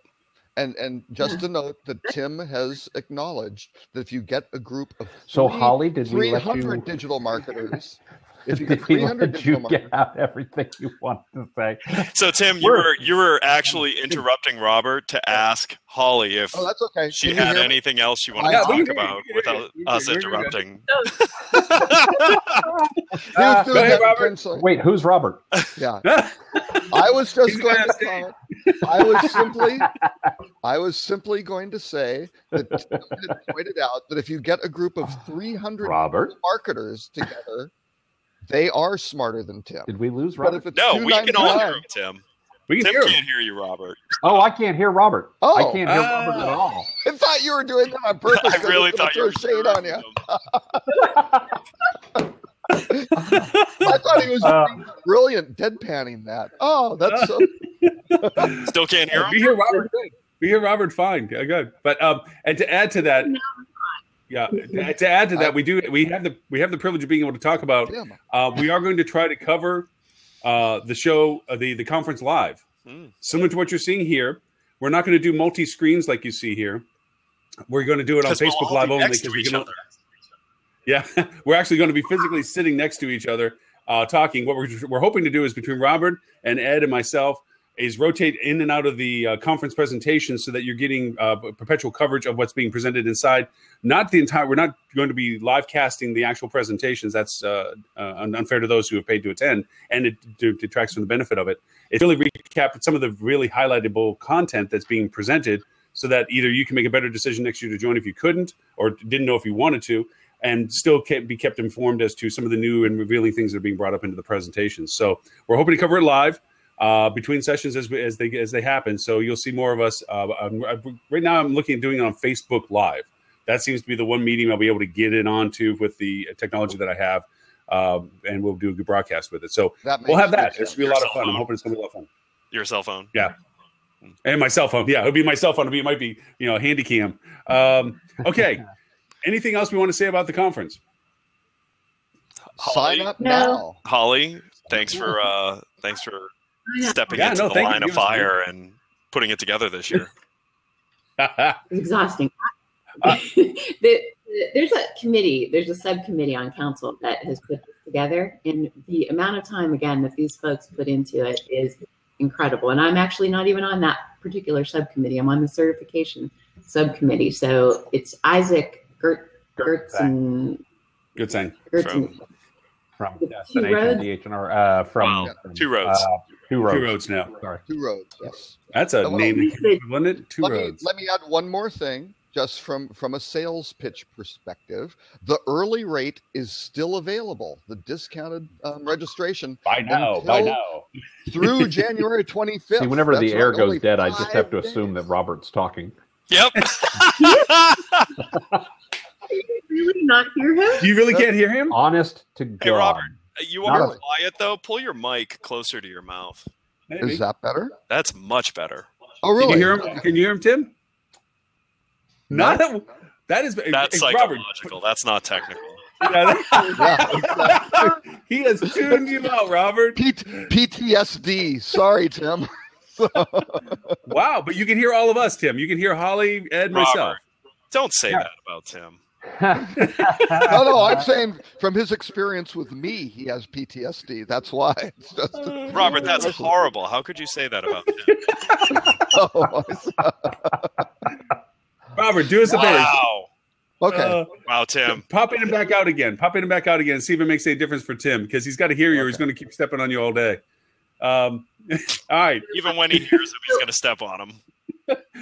And just to note that Tim has acknowledged that if you get a group of Holly, did we let 300 digital marketers. If you get 300 you get out everything you want to say. So Tim, you were actually interrupting Robert to ask Holly if that's okay. she had anything else you wanted to talk about without us interrupting. Wait, who's Robert? Yeah, I was just going to comment. I was simply going to say that Tim had pointed out that if you get a group of 300 marketers together, they are smarter than Tim. Did we lose Robert? No, we can all hear him, Tim. Tim can't hear you, Robert. Oh, I can't hear Robert. I can't hear Robert at all. I thought you were doing that on purpose. I really thought you were shade on you. I thought he was brilliant deadpanning that. Oh, that's so. Still can't hear him. We hear Robert. We hear Robert fine. Yeah, good. But and to add to that. Yeah, to add to that, we have the privilege of being able to talk about. We are going to try to cover the show, the conference live, similar to what you're seeing here. We're not going to do multi screens like you see here. We're going to do it on Facebook Live only because we can. Yeah, we're actually going to be physically sitting next to each other, talking. What we're hoping to do is between Robert and Ed and myself is rotate in and out of the conference presentation so that you're getting perpetual coverage of what's being presented inside. Not the entire. We're not going to be live casting the actual presentations. That's unfair to those who have paid to attend, and it detracts from the benefit of it. It's really recapped some of the really highlightable content that's being presented, so that either you can make a better decision next year to join if you couldn't or didn't know if you wanted to, and still be kept informed as to some of the new and revealing things that are being brought up into the presentations. So we're hoping to cover it live. Between sessions as they happen, so you'll see more of us. Right now, I'm looking at doing it on Facebook Live. That seems to be the one medium I'll be able to get it onto with the technology that I have, and we'll do a good broadcast with it. So we'll have that. It's gonna be a lot of fun. I'm hoping it's gonna be a lot of fun. Your cell phone, yeah, and my cell phone. Yeah, it'll be my cell phone. It might be a handy cam. Okay. Anything else we want to say about the conference? Sign up now, Holly. Thanks for stepping into the line of fire and putting it together this year. It's exhausting. There's a subcommittee on council that has put this together, and the amount of time, again, that these folks put into it is incredible. And I'm actually not even on that particular subcommittee. I'm on the certification subcommittee. So it's Isaac Gertzen. From Two Roads. Two Roads. Two Roads now. Sorry. Two Roads, yes. That's a name, wasn't it? Two Roads. Let me add one more thing, just from a sales pitch perspective. The early rate is still available. The discounted registration. By now. Through January 25th. See, whenever the air goes dead, I just have to assume that Robert's talking. Yep. You really not hear him? You really can't hear him? Honest to God. Hey, Robert, you are quiet, though. Pull your mic closer to your mouth. Maybe. Is that better? That's much better. Oh, really? Can you hear him? Can you hear him, Tim? No. That's psychological. Robert. That's not technical. Exactly. He has tuned you out, Robert. PTSD. Sorry, Tim. Wow, but you can hear all of us, Tim. You can hear Holly, Ed, Robert, myself. Don't say that about Tim. No, I'm saying from his experience with me, he has PTSD. That's why. It's just Robert, that's horrible. How could you say that about him? Robert, do us a favor. Wow. Okay. Wow, Tim. Pop in and back out again. See if it makes any difference for Tim, because he's got to hear you or he's going to keep stepping on you all day. All right. Even when he hears him, he's going to step on him.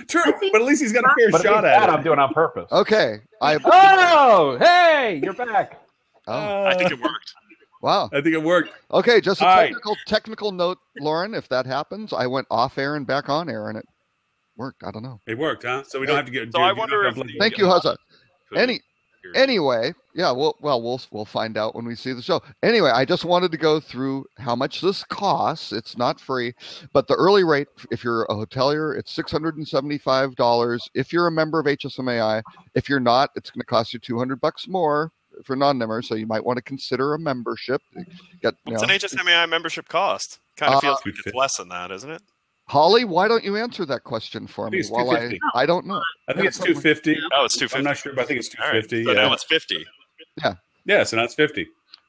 True, but at least he's got a fair shot at it. I'm doing on purpose. Okay. Oh, hey, you're back. I think it worked. Wow. I think it worked. Okay, just a technical note, Lauren, if that happens, I went off air and back on air, and it worked. I don't know. It worked, huh? So we don't have to get... So I wonder if... Thank you, Huzza. Anyway, Yeah, we'll find out when we see the show. Anyway, I just wanted to go through how much this costs. It's not free, but the early rate, if you're a hotelier, it's $675. If you're a member of HSMAI, if you're not, it's going to cost you $200 more for non-members. So you might want to consider a membership. What's an HSMAI membership cost? Kind of feels like it's less than that, isn't it? Holly, why don't you answer that question for me? While I don't know. I think it's $250. Oh, it's $250. I'm not sure, but I think it's $250. Right. So now it's $50. Yeah. So now it's $50.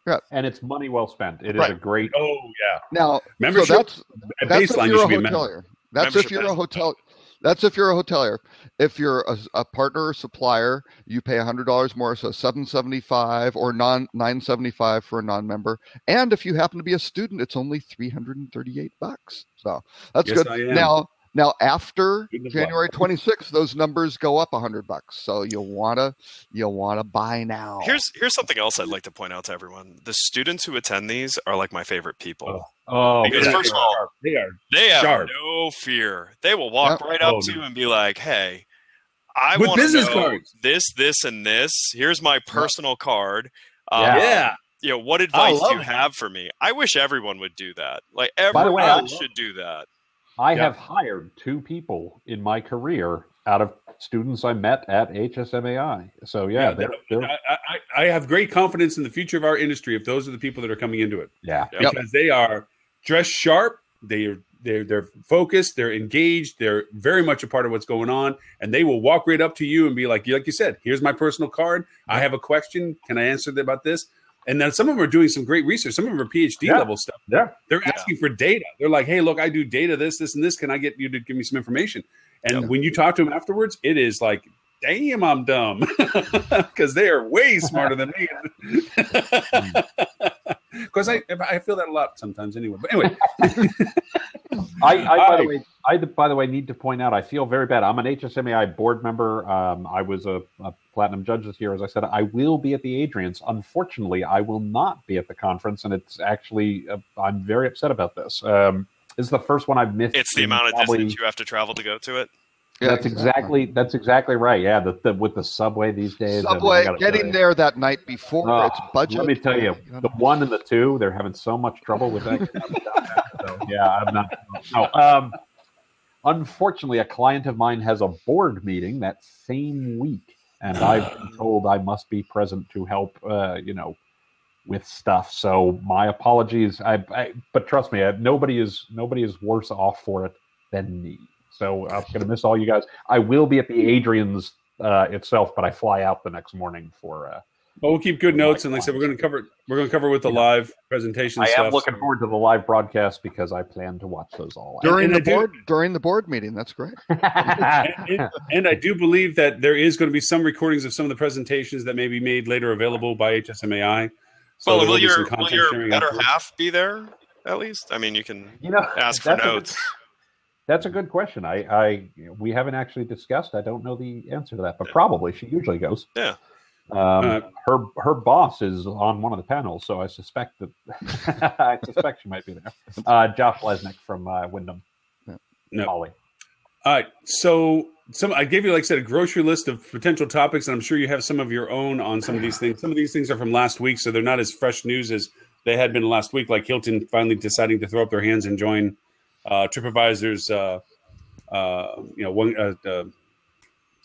Yeah. And it's money well spent. It is a great. Oh yeah. Now membership. So that's if you're a hotelier. That's if you're a hotel. That's if you're a hotelier. If you're a partner or supplier, you pay $100 more, so $775 or $975 for a non-member. And if you happen to be a student, it's only $338. So that's good. Now after January 26th, those numbers go up $100. So you'll wanna buy now. Here's something else I'd like to point out to everyone. The students who attend these are like my favorite people. Because first of all, they have sharp. No fear. They will walk right up to you and be like, "Hey, I want to know cards. This, and this. Here's my personal card. What advice do you have for me?" I wish everyone would do that. Like everyone should do that. I have hired 2 people in my career out of students I met at HSMAI. So I have great confidence in the future of our industry if those are the people that are coming into it. Yeah, because they are dressed sharp. They're focused. They're engaged. They're very much a part of what's going on, and they will walk right up to you and be like you said, "Here's my personal card. I have a question. Can I answer about this?" And then some of them are doing some great research. Some of them are PhD level stuff. Yeah. They're asking for data. They're like, "Hey, look, I do data, this, and this. Can I get you to give me some information?" And when you talk to them afterwards, it is like, "Damn, I'm dumb," because they are way smarter than me. Because I feel that a lot sometimes anyway. But anyway. By the way, need to point out, I feel very bad. I'm an HSMAI board member. I was a platinum judge this year. As I said, I will be at the Adrian's. Unfortunately, I will not be at the conference, and it's actually, I'm very upset about this. This is the first one I've missed. It's the amount of distance you have to travel to go to it. Yeah, that's exactly right. Yeah, with the subway these days. Getting there that night before it's budget. Let me tell you, the 1 and the 2, they're having so much trouble with that. So, yeah, I'm not. No. Unfortunately, a client of mine has a board meeting that same week, and I've been told I must be present to help. With stuff. So my apologies. But trust me, nobody is worse off for it than me. So I'm going to miss all you guys. I will be at the Adrian's itself, but I fly out the next morning for. Well, we'll keep good notes, and like I said, we're going to cover with the live presentation. I am looking forward to the live broadcast because I plan to watch those all during the board meeting. That's great. and I do believe that there is going to be some recordings of some of the presentations that may be made later available by HSMAI. So will your better half be there at least? I mean, you can ask for notes. That's a good question. We haven't actually discussed. I don't know the answer to that, but probably she usually goes. Yeah. Her boss is on one of the panels, so I suspect that she might be there. Josh Lesnick from Wyndham. No. Holly. All right. So I gave you, like I said, a grocery list of potential topics, and I'm sure you have some of your own on some of these things. Some of these things are from last week, so they're not as fresh news as they had been last week, like Hilton finally deciding to throw up their hands and join TripAdvisor's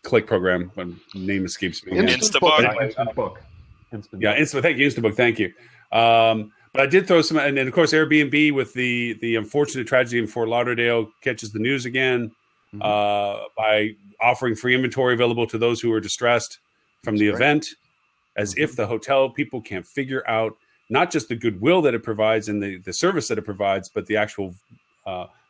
click program. When name escapes me. Instabook. Thank you, Instabook. Thank you. But I did throw some, and of course, Airbnb with the unfortunate tragedy in Fort Lauderdale catches the news again by offering free inventory available to those who are distressed from the event, as if the hotel people can't figure out not just the goodwill that it provides and the service that it provides, but the actual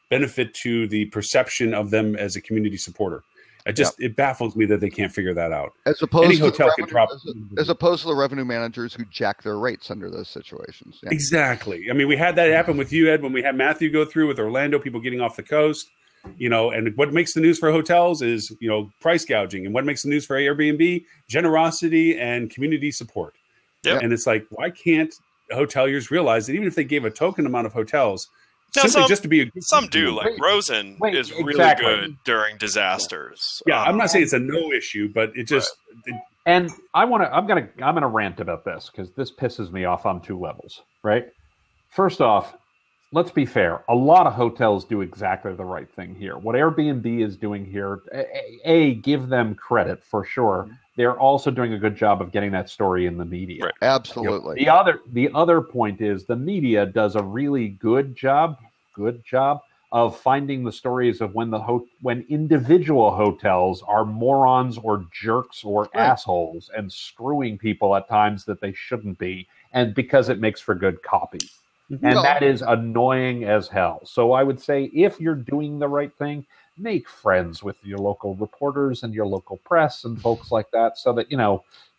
benefit to the perception of them as a community supporter. It baffles me that they can't figure that out. As opposed to the revenue managers who jack their rates under those situations. Yeah. Exactly. I mean, we had that happen with you, Ed, when we had Matthew go through with Orlando, people getting off the coast. And what makes the news for hotels is, price gouging. And what makes the news for Airbnb? Generosity and community support. Yep. And it's like, why can't hoteliers realize that even if they gave a token amount of hotels, just to be a good some do, like Rosen is really good during disasters. Yeah, I'm not saying it's a no issue, but it just And I'm gonna rant about this because this pisses me off on two levels, right? First off, let's be fair. A lot of hotels do exactly the right thing here. What Airbnb is doing here, give them credit for sure. They're also doing a good job of getting that story in the media. Right. Absolutely. The other point is the media does a really good job of finding the stories of when individual hotels are morons or jerks or assholes and screwing people at times that they shouldn't be, and because it makes for good copy. And that is annoying as hell. So I would say if you're doing the right thing, make friends with your local reporters and your local press and folks like that so that,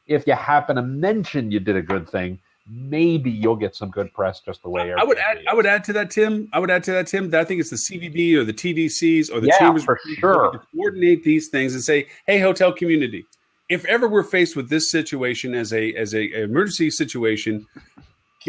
if you happen to mention you did a good thing, maybe you'll get some good press just the way I would add to that, Tim. That I think it's the CVB or the TDCs or the chambers for sure to coordinate these things and say, hey, hotel community, if ever we're faced with this situation as a emergency situation,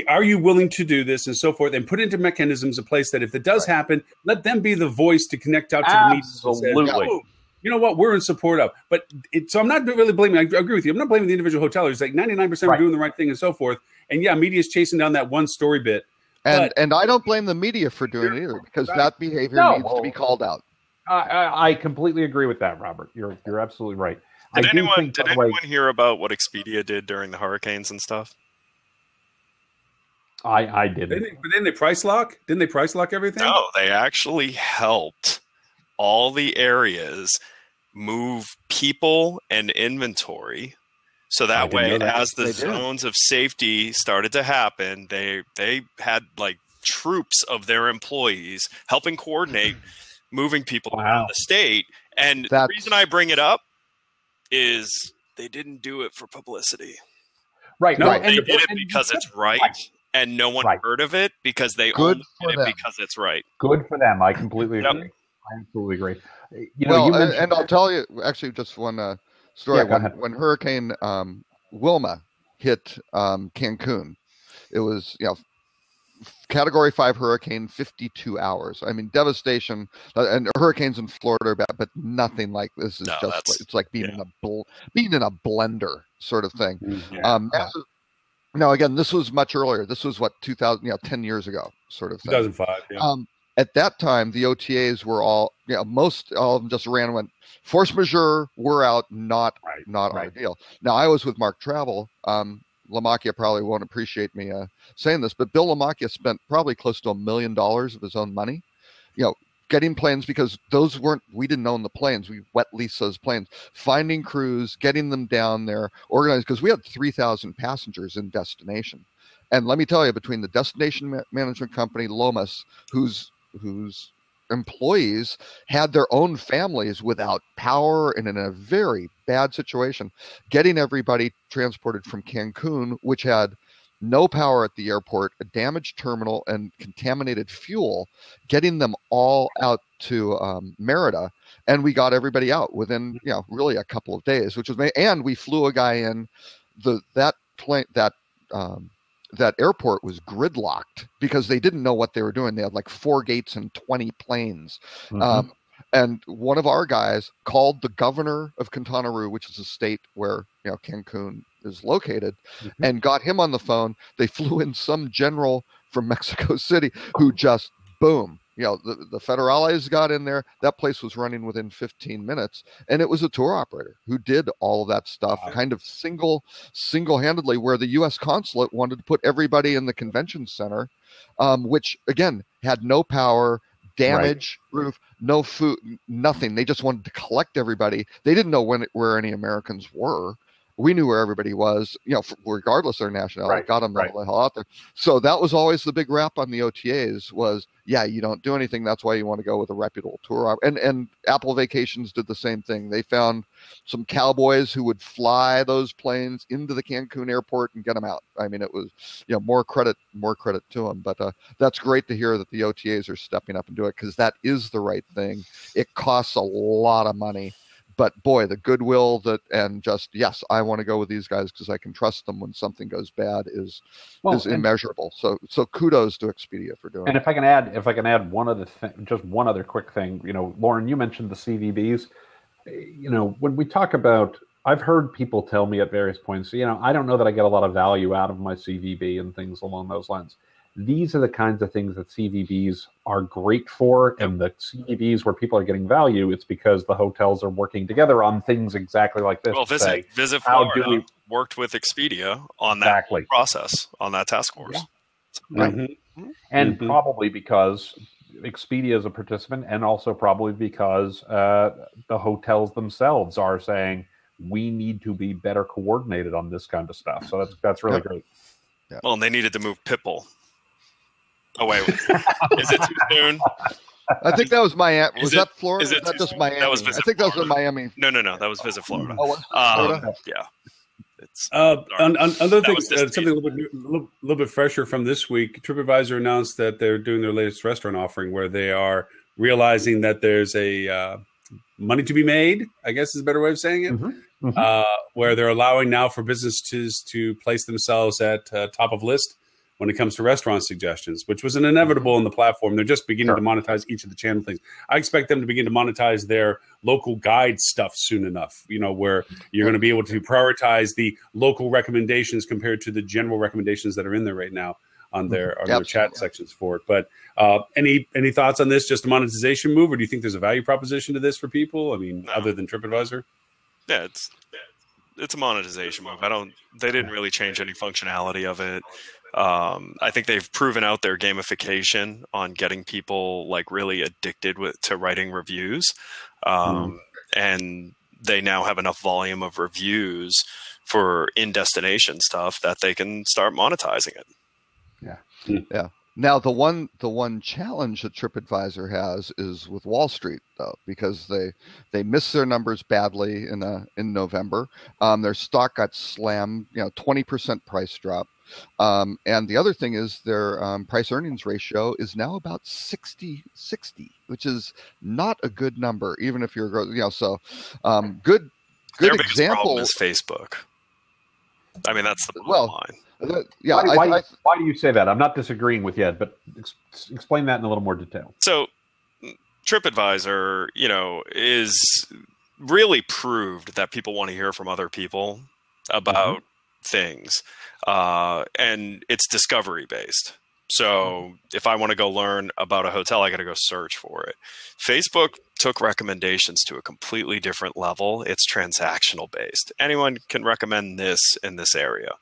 are you willing to do this and so forth, and put into mechanisms in place that if it does happen, let them be the voice to connect out to the media. Absolutely. Oh, you know what? We're in support of. But so I'm not really blaming. I agree with you. I'm not blaming the individual hoteliers. Like 99% are doing the right thing and so forth. And media is chasing down that one story bit. And I don't blame the media for doing it either, because that behavior needs to be called out. I completely agree with that, Robert. You're absolutely right. Did anyone hear about what Expedia did during the hurricanes and stuff? I didn't. But didn't they price lock? Didn't they price lock everything? No, they actually helped all the areas move people and inventory. So that way, as the zones of safety started to happen, they had like troops of their employees helping coordinate moving people around the state. And the reason I bring it up is they didn't do it for publicity. Right. No, they did it because it's right. And no one heard of it because they only did it because it's right. Good for them. I completely agree. I absolutely agree. And I'll tell you, actually, just one story. When Hurricane Wilma hit Cancun, it was Category 5 hurricane, 52 hours. I mean, devastation. And hurricanes in Florida are bad, but nothing like this. Is it's like being in a blender sort of thing. Now, again, this was much earlier. This was 2000, 10 years ago, sort of thing. 2005. Yeah. At that time, the OTAs were all of them just ran and went, force majeure, we're out, not our deal. Now, I was with Mark Travel. LaMacchia probably won't appreciate me saying this, but Bill LaMacchia spent probably close to $1 million of his own money, getting planes, because we didn't own the planes. We wet leased those planes, finding crews, getting them down there, organized, because we had 3,000 passengers in destination. And let me tell you, between the destination management company, Lomas, whose employees had their own families without power and in a very bad situation, getting everybody transported from Cancun, which had no power at the airport, a damaged terminal, and contaminated fuel, getting them all out to Merida, and we got everybody out within really a couple of days, which was and we flew a guy in. That airport was gridlocked because they didn't know what they were doing. They had like 4 gates and 20 planes. Mm-hmm. And one of our guys called the governor of Quintana Roo, which is a state where Cancun is located, and got him on the phone. They flew in some general from Mexico City who just boom. The federales got in there. That place was running within 15 minutes, and it was a tour operator who did all of that stuff, kind of single-handedly, where the U.S. consulate wanted to put everybody in the convention center, which again had no power, damaged roof, no food, nothing. They just wanted to collect everybody. They didn't know where any Americans were. We knew where everybody was, regardless of their nationality. Got them the hell out there. So that was always the big rap on the OTAs was, you don't do anything. That's why you want to go with a reputable tour. And Apple Vacations did the same thing. They found some cowboys who would fly those planes into the Cancun airport and get them out. I mean, it was, more credit to them. But that's great to hear that the OTAs are stepping up and do it, because that is the right thing. It costs a lot of money. But boy, the goodwill I want to go with these guys because I can trust them when something goes bad is immeasurable. So kudos to Expedia for doing it. And if I can add one other quick thing, Lauren, you mentioned the CVBs. When we talk about I've heard people tell me at various points, I don't know that I get a lot of value out of my CVB and things along those lines. These are the kinds of things that CVBs are great for, and the CVBs where people are getting value, it's because the hotels are working together on things exactly like this. Well, Visit Florida worked with Expedia on that process, on that task force. Yeah. Right. Mm-hmm. And probably because Expedia is a participant, and also probably because the hotels themselves are saying, we need to be better coordinated on this kind of stuff. So that's really great. Yeah. Well, and they needed to move Pitbull. Oh, wait. Is it too soon? I think that was Miami. Was that Florida? Is it not just Miami? That was Visit I think Florida. that was in Miami. No. That was Visit Florida. Yeah. It's another thing, something a little bit fresher from this week. TripAdvisor announced that they're doing their latest restaurant offering, where they are realizing that there's a money to be made, I guess is a better way of saying it, where they're allowing now for businesses to place themselves at top of list when it comes to restaurant suggestions, which was an inevitable in the platform. They're just beginning to monetize each of the channel things. I expect them to begin to monetize their local guide stuff soon enough, where you're going to be able to prioritize the local recommendations compared to the general recommendations that are in there right now on their chat sections for it. But any thoughts on this? Just a monetization move, or do you think there's a value proposition to this for people? I mean, other than TripAdvisor? Yeah, it's a monetization move. They didn't really change any functionality of it. I think they've proven out their gamification on getting people like really addicted to writing reviews. And they now have enough volume of reviews for in-destination stuff that they can start monetizing it. Yeah. Now the one challenge that TripAdvisor has is with Wall Street, though, because they missed their numbers badly in November. Their stock got slammed, 20% price drop. And the other thing is their price earnings ratio is now about 60-60, which is not a good number, even if you're, so good their example. Biggest problem is Facebook. I mean, that's the bottom line. Why do you say that? I'm not disagreeing with you, but explain that in a little more detail. So TripAdvisor, is really proved that people want to hear from other people about things. And it's discovery based. So if I want to go learn about a hotel, I got to go search for it. Facebook took recommendations to a completely different level. It's transactional based. Anyone can recommend this in this area.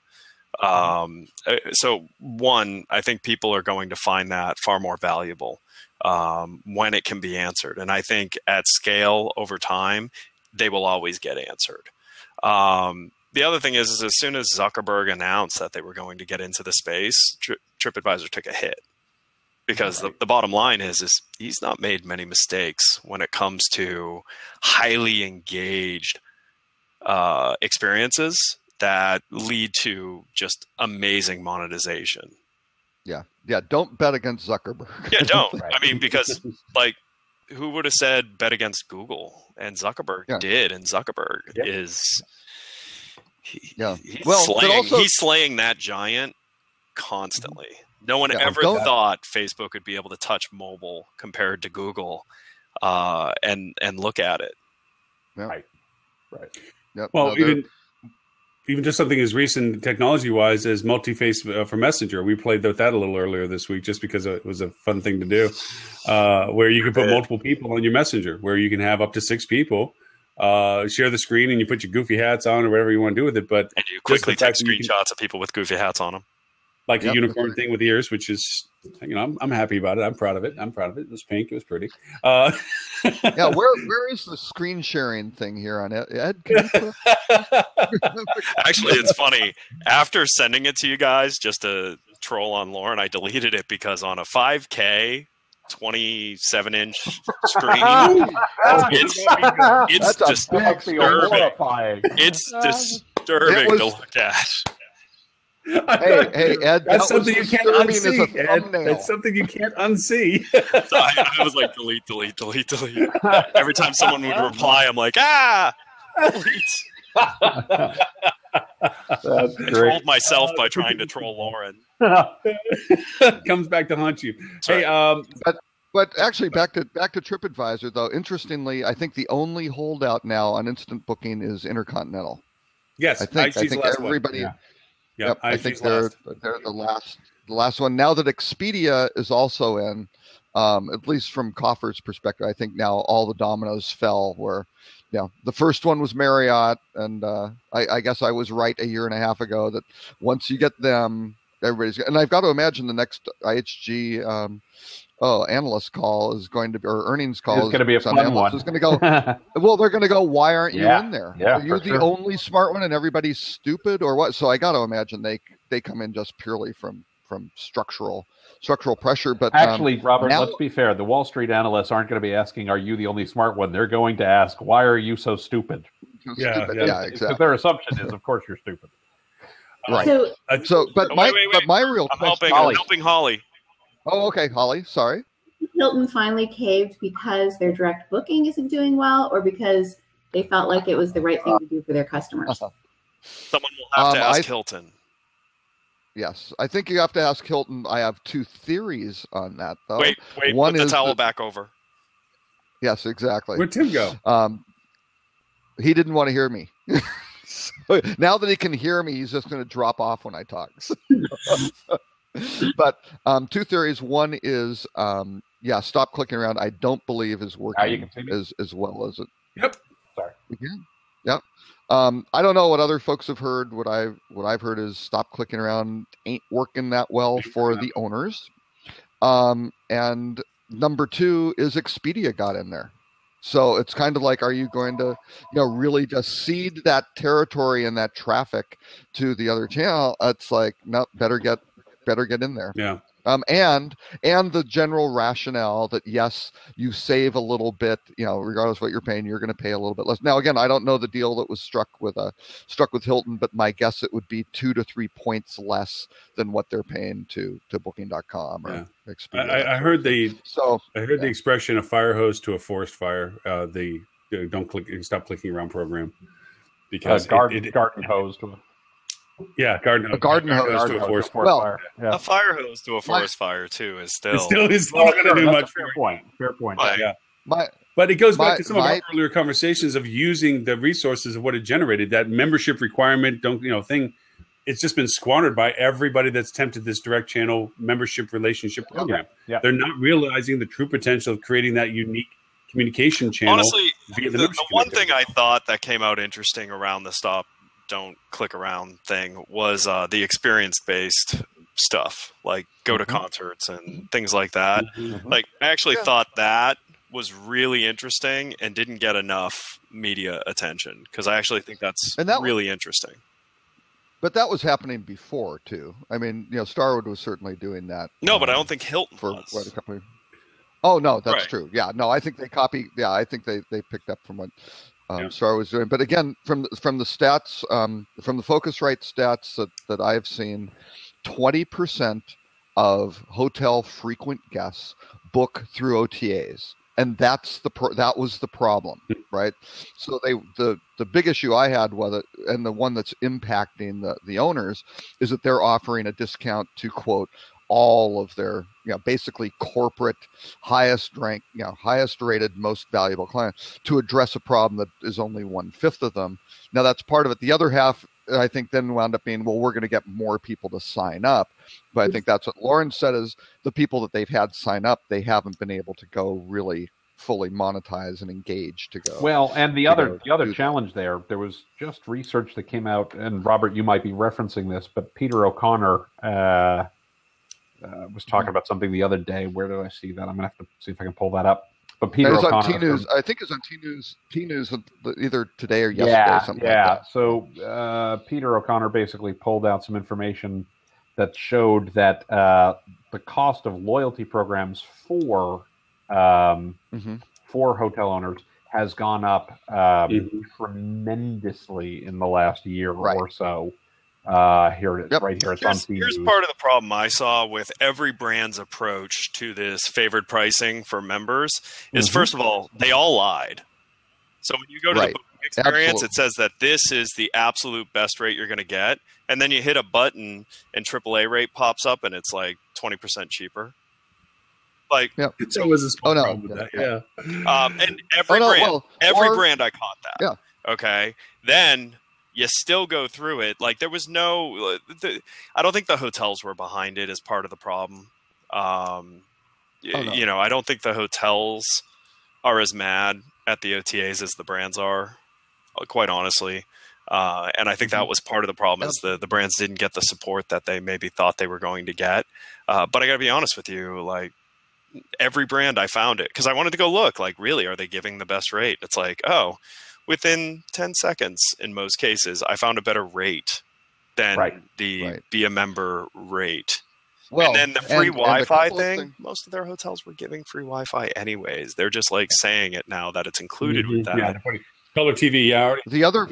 So one, I think people are going to find that far more valuable when it can be answered. And I think at scale over time, they will always get answered. The other thing is as soon as Zuckerberg announced that they were going to get into the space, TripAdvisor took a hit. Because the bottom line is he's not made many mistakes when it comes to highly engaged experiences that lead to just amazing monetization. Yeah. Don't bet against Zuckerberg. Yeah, don't. I mean, because who would have said bet against Google? And Zuckerberg did, and Zuckerberg is he's slaying that giant constantly. No one ever thought Facebook would be able to touch mobile compared to Google, and look at it. Yeah. Right. Yep. Well, even just something as recent technology-wise as multi-face for Messenger. We played with that a little earlier this week just because it was a fun thing to do, where you can put multiple people on your Messenger, where you can have up to 6 people share the screen, and you put your goofy hats on or whatever you want to do with it. But and you quickly take screenshots of people with goofy hats on them. Like a unicorn thing with ears, which is, I'm happy about it. I'm proud of it. It was pink. It was pretty. Where is the screen sharing thing here on it? Ed? Actually, it's funny. After sending it to you guys just to troll on Lauren, I deleted it because on a 5K 27-inch screen, it's just disturbing. It's disturbing to look at. Hey, Ed, that's something you can't unsee. Ed. That's something you can't unsee. So I was like, delete. Every time someone would reply, I'm like, delete. That's great. I trolled myself by trying to troll Lauren. Comes back to haunt you. Sorry. Hey, But actually, back to TripAdvisor though. Interestingly, I think the only holdout now on instant booking is Intercontinental. Yes, I think everybody. Yeah. Yep, I think they're the last one. Now that Expedia is also in, at least from Coffer's perspective, I think now all the dominoes fell. Where, the first one was Marriott, and I guess I was right a year and a half ago that once you get them, everybody's. And I've got to imagine the next IHG analyst call is going to be, or earnings call is going to be a fun one. Is going to go. Well, they're going to go. Why aren't you in there? Yeah, are you the only smart one, and everybody's stupid, or what? So I got to imagine they come in just purely from structural pressure. But actually, Robert, let's be fair. The Wall Street analysts aren't going to be asking, "Are you the only smart one?" They're going to ask, "Why are you so stupid?" Yeah, exactly. Because their assumption is, of course, you're stupid. Right. But my real question. I'm helping Holly. Oh, okay, Holly. Sorry. Hilton finally caved because their direct booking isn't doing well, or because they felt like it was the right thing to do for their customers? Someone will have to ask Hilton. Yes, I think you have to ask Hilton. I have two theories on that, though. Wait, one put the towel back over. Yes, exactly. Where'd Tim go? He didn't want to hear me. So now that he can hear me, he's just going to drop off when I talk. But two theories. One is, stop clicking around. I don't believe is working as well as it. Yep. Sorry. Yep. I don't know what other folks have heard. What I've heard is stop clicking around ain't working that well for the owners. And number two is Expedia got in there. So it's kind of like, are you going to, really just cede that territory and that traffic to the other channel? It's like, no, better get in there. Yeah. And the general rationale that yes, you save a little bit, regardless of what you're paying, you're going to pay a little bit less. Now, again, I don't know the deal that was struck with Hilton, but my guess it would be 2 to 3 points less than what they're paying to Booking.com or Expedia. I heard the expression "a fire hose to a forest fire." The stop clicking around program because garden hose to a garden hose to a forest fire. A fire hose to a forest fire too is still it's still not going to do much. Fair point. Yeah. But it goes back to some of our earlier conversations of using the resources of what it generated. That membership requirement, thing. It's just been squandered by everybody that's tempted this direct channel membership relationship program. Yeah. They're not realizing the true potential of creating that unique communication channel. Honestly, the one thing I thought that came out interesting around the stop, don't click around thing was the experience-based stuff, like go to concerts and things like that. Mm-hmm. Like, I actually thought that was really interesting and didn't get enough media attention because I actually think that's really interesting. But that was happening before too. I mean, Starwood was certainly doing that. No, but I don't think Hilton was. What, a couple of... Oh no, that's true. Yeah, no, I think they copied. Yeah, I think they picked up from what Starwood was doing. But again, from the stats, from the Focusrite stats that I've seen, 20% of hotel frequent guests book through OTAs. And that was the problem, right? So the big issue I had with it, and the one that's impacting the owners, is that they're offering a discount to quote all of their basically corporate highest ranked, highest rated, most valuable clients to address a problem that is only 1/5 of them. Now that's part of it. The other half, I think, then wound up being, well, we're going to get more people to sign up. But I think that's what Lauren said, is the people that they've had sign up, they haven't been able to go really fully monetize and engage to go. Well, and the other challenge there was just research that came out, and Robert, you might be referencing this, but Peter O'Connor was talking about something the other day. Where did I see that? I'm going to have to see if I can pull that up. But Peter O'Connor on T-News. I think it's on T-News either today or yesterday. Or something like that. So Peter O'Connor basically pulled out some information that showed that the cost of loyalty programs for hotel owners has gone up tremendously in the last year or so. Here it is, right here. It's on TV. Here's part of the problem I saw with every brand's approach to this favored pricing for members is, first of all, they all lied. So when you go to the booking experience, it says that this is the absolute best rate you're going to get. And then you hit a button and AAA rate pops up and it's like 20% cheaper. Like, so was a small problem with that. Yeah. And every brand I caught that. Yeah. Okay. Then you still go through it. Like, there was no. I don't think the hotels were behind it as part of the problem. You know, I don't think the hotels are as mad at the OTAs as the brands are, quite honestly. And I think that was part of the problem is the brands didn't get the support that they maybe thought they were going to get. But I got to be honest with you, like every brand I found it because I wanted to go look like, really, are they giving the best rate? It's like, oh, within 10 seconds in most cases, I found a better rate than the be a member rate. Well, and then the free Wi-Fi thing, most of their hotels were giving free Wi-Fi anyways. They're just like saying it now that it's included with that. Yeah, color TV. Yeah. The other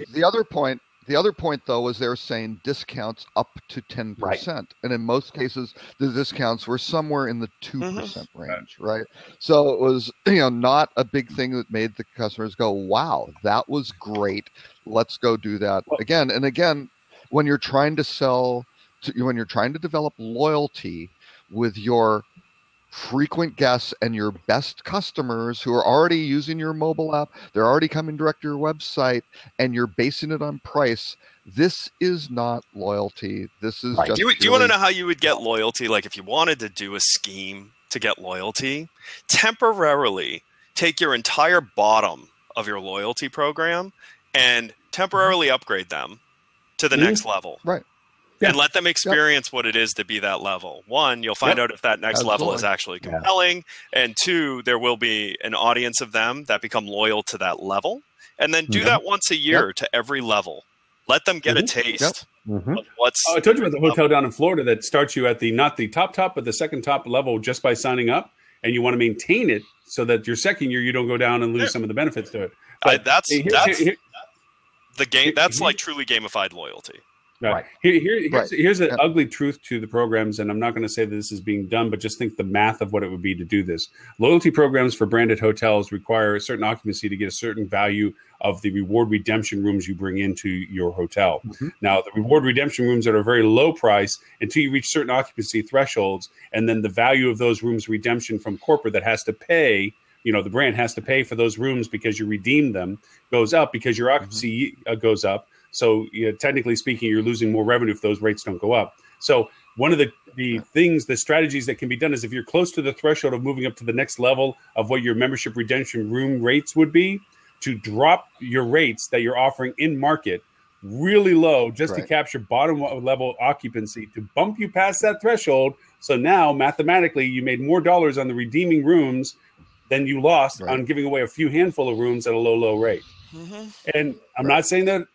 point though was they're saying discounts up to 10%, and in most cases the discounts were somewhere in the 2% range, right? So it was not a big thing that made the customers go, "Wow, that was great. Let's go do that again." And again, when you're trying to when you're trying to develop loyalty with your frequent guests and your best customers who are already using your mobile app, they're already coming direct to your website, and you're basing it on price, this is not loyalty. This is just... Do you want to know how you would get loyalty? Like, if you wanted to do a scheme to get loyalty, temporarily take your entire bottom of your loyalty program and temporarily upgrade them to the next level. Right. And let them experience what it is to be that level. One, you'll find out if that next level is actually compelling. And two, there will be an audience of them that become loyal to that level. And then do that once a year to every level. Let them get a taste of what's... I told you about the hotel down in Florida that starts you at the not the top, but the second top level just by signing up. And you want to maintain it so that your second year you don't go down and lose some of the benefits to it. But that's the game. That's like truly gamified loyalty. Right. Here's an ugly truth to the programs, and I'm not going to say that this is being done, but just think the math of what it would be to do this. Loyalty programs for branded hotels require a certain occupancy to get a certain value of the reward redemption rooms you bring into your hotel. Now, the reward redemption rooms are at a very low price until you reach certain occupancy thresholds, and then the value of those rooms redemption from corporate that has to pay, the brand has to pay for those rooms because you redeem them, goes up because your occupancy goes up. So technically speaking, you're losing more revenue if those rates don't go up. So one of the strategies that can be done is if you're close to the threshold of moving up to the next level of what your membership redemption room rates would be, to drop your rates that you're offering in market really low just to capture bottom level occupancy to bump you past that threshold. So now mathematically you made more dollars on the redeeming rooms than you lost on giving away a few handful of rooms at a low rate. And I'm not saying that,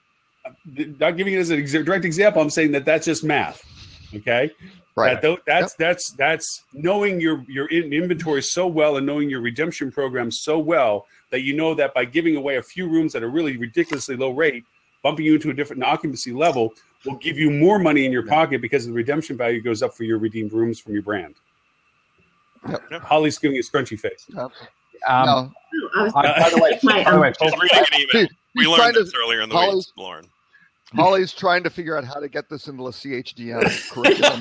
not giving it as a direct example, I'm saying that that's just math. Okay. Right. That's knowing your inventory so well and knowing your redemption program so well that you know that by giving away a few rooms at a really ridiculously low rate, bumping you into a different occupancy level will give you more money in your pocket because the redemption value goes up for your redeemed rooms from your brand. Holly's giving a scrunchy face. No. By the way, we learned this earlier in the week, Lauren. Holly's trying to figure out how to get this into the CHDM curriculum.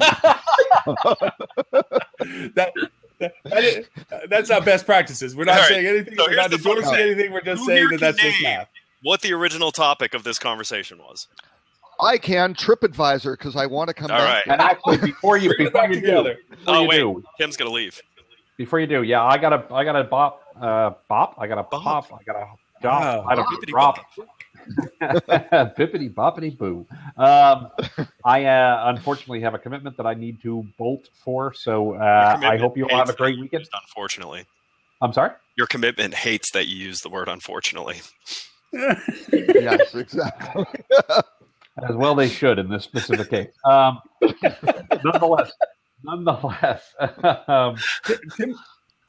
That's not best practices. We're not saying anything. We're not endorsing anything. We're just saying that that's just math. What the original topic of this conversation was? I can TripAdvisor because I want to come back. All right. And actually, before you do, Kim's gonna leave. Before you do, I got a bop. I got a pop. I got a drop. I don't drop. Bippity boppity boo. I unfortunately have a commitment that I need to bolt for, so I hope you all have a great weekend. Unfortunately, I'm sorry. Your commitment hates that you use the word "unfortunately." Yes, exactly. As well, they should in this specific case. Nonetheless,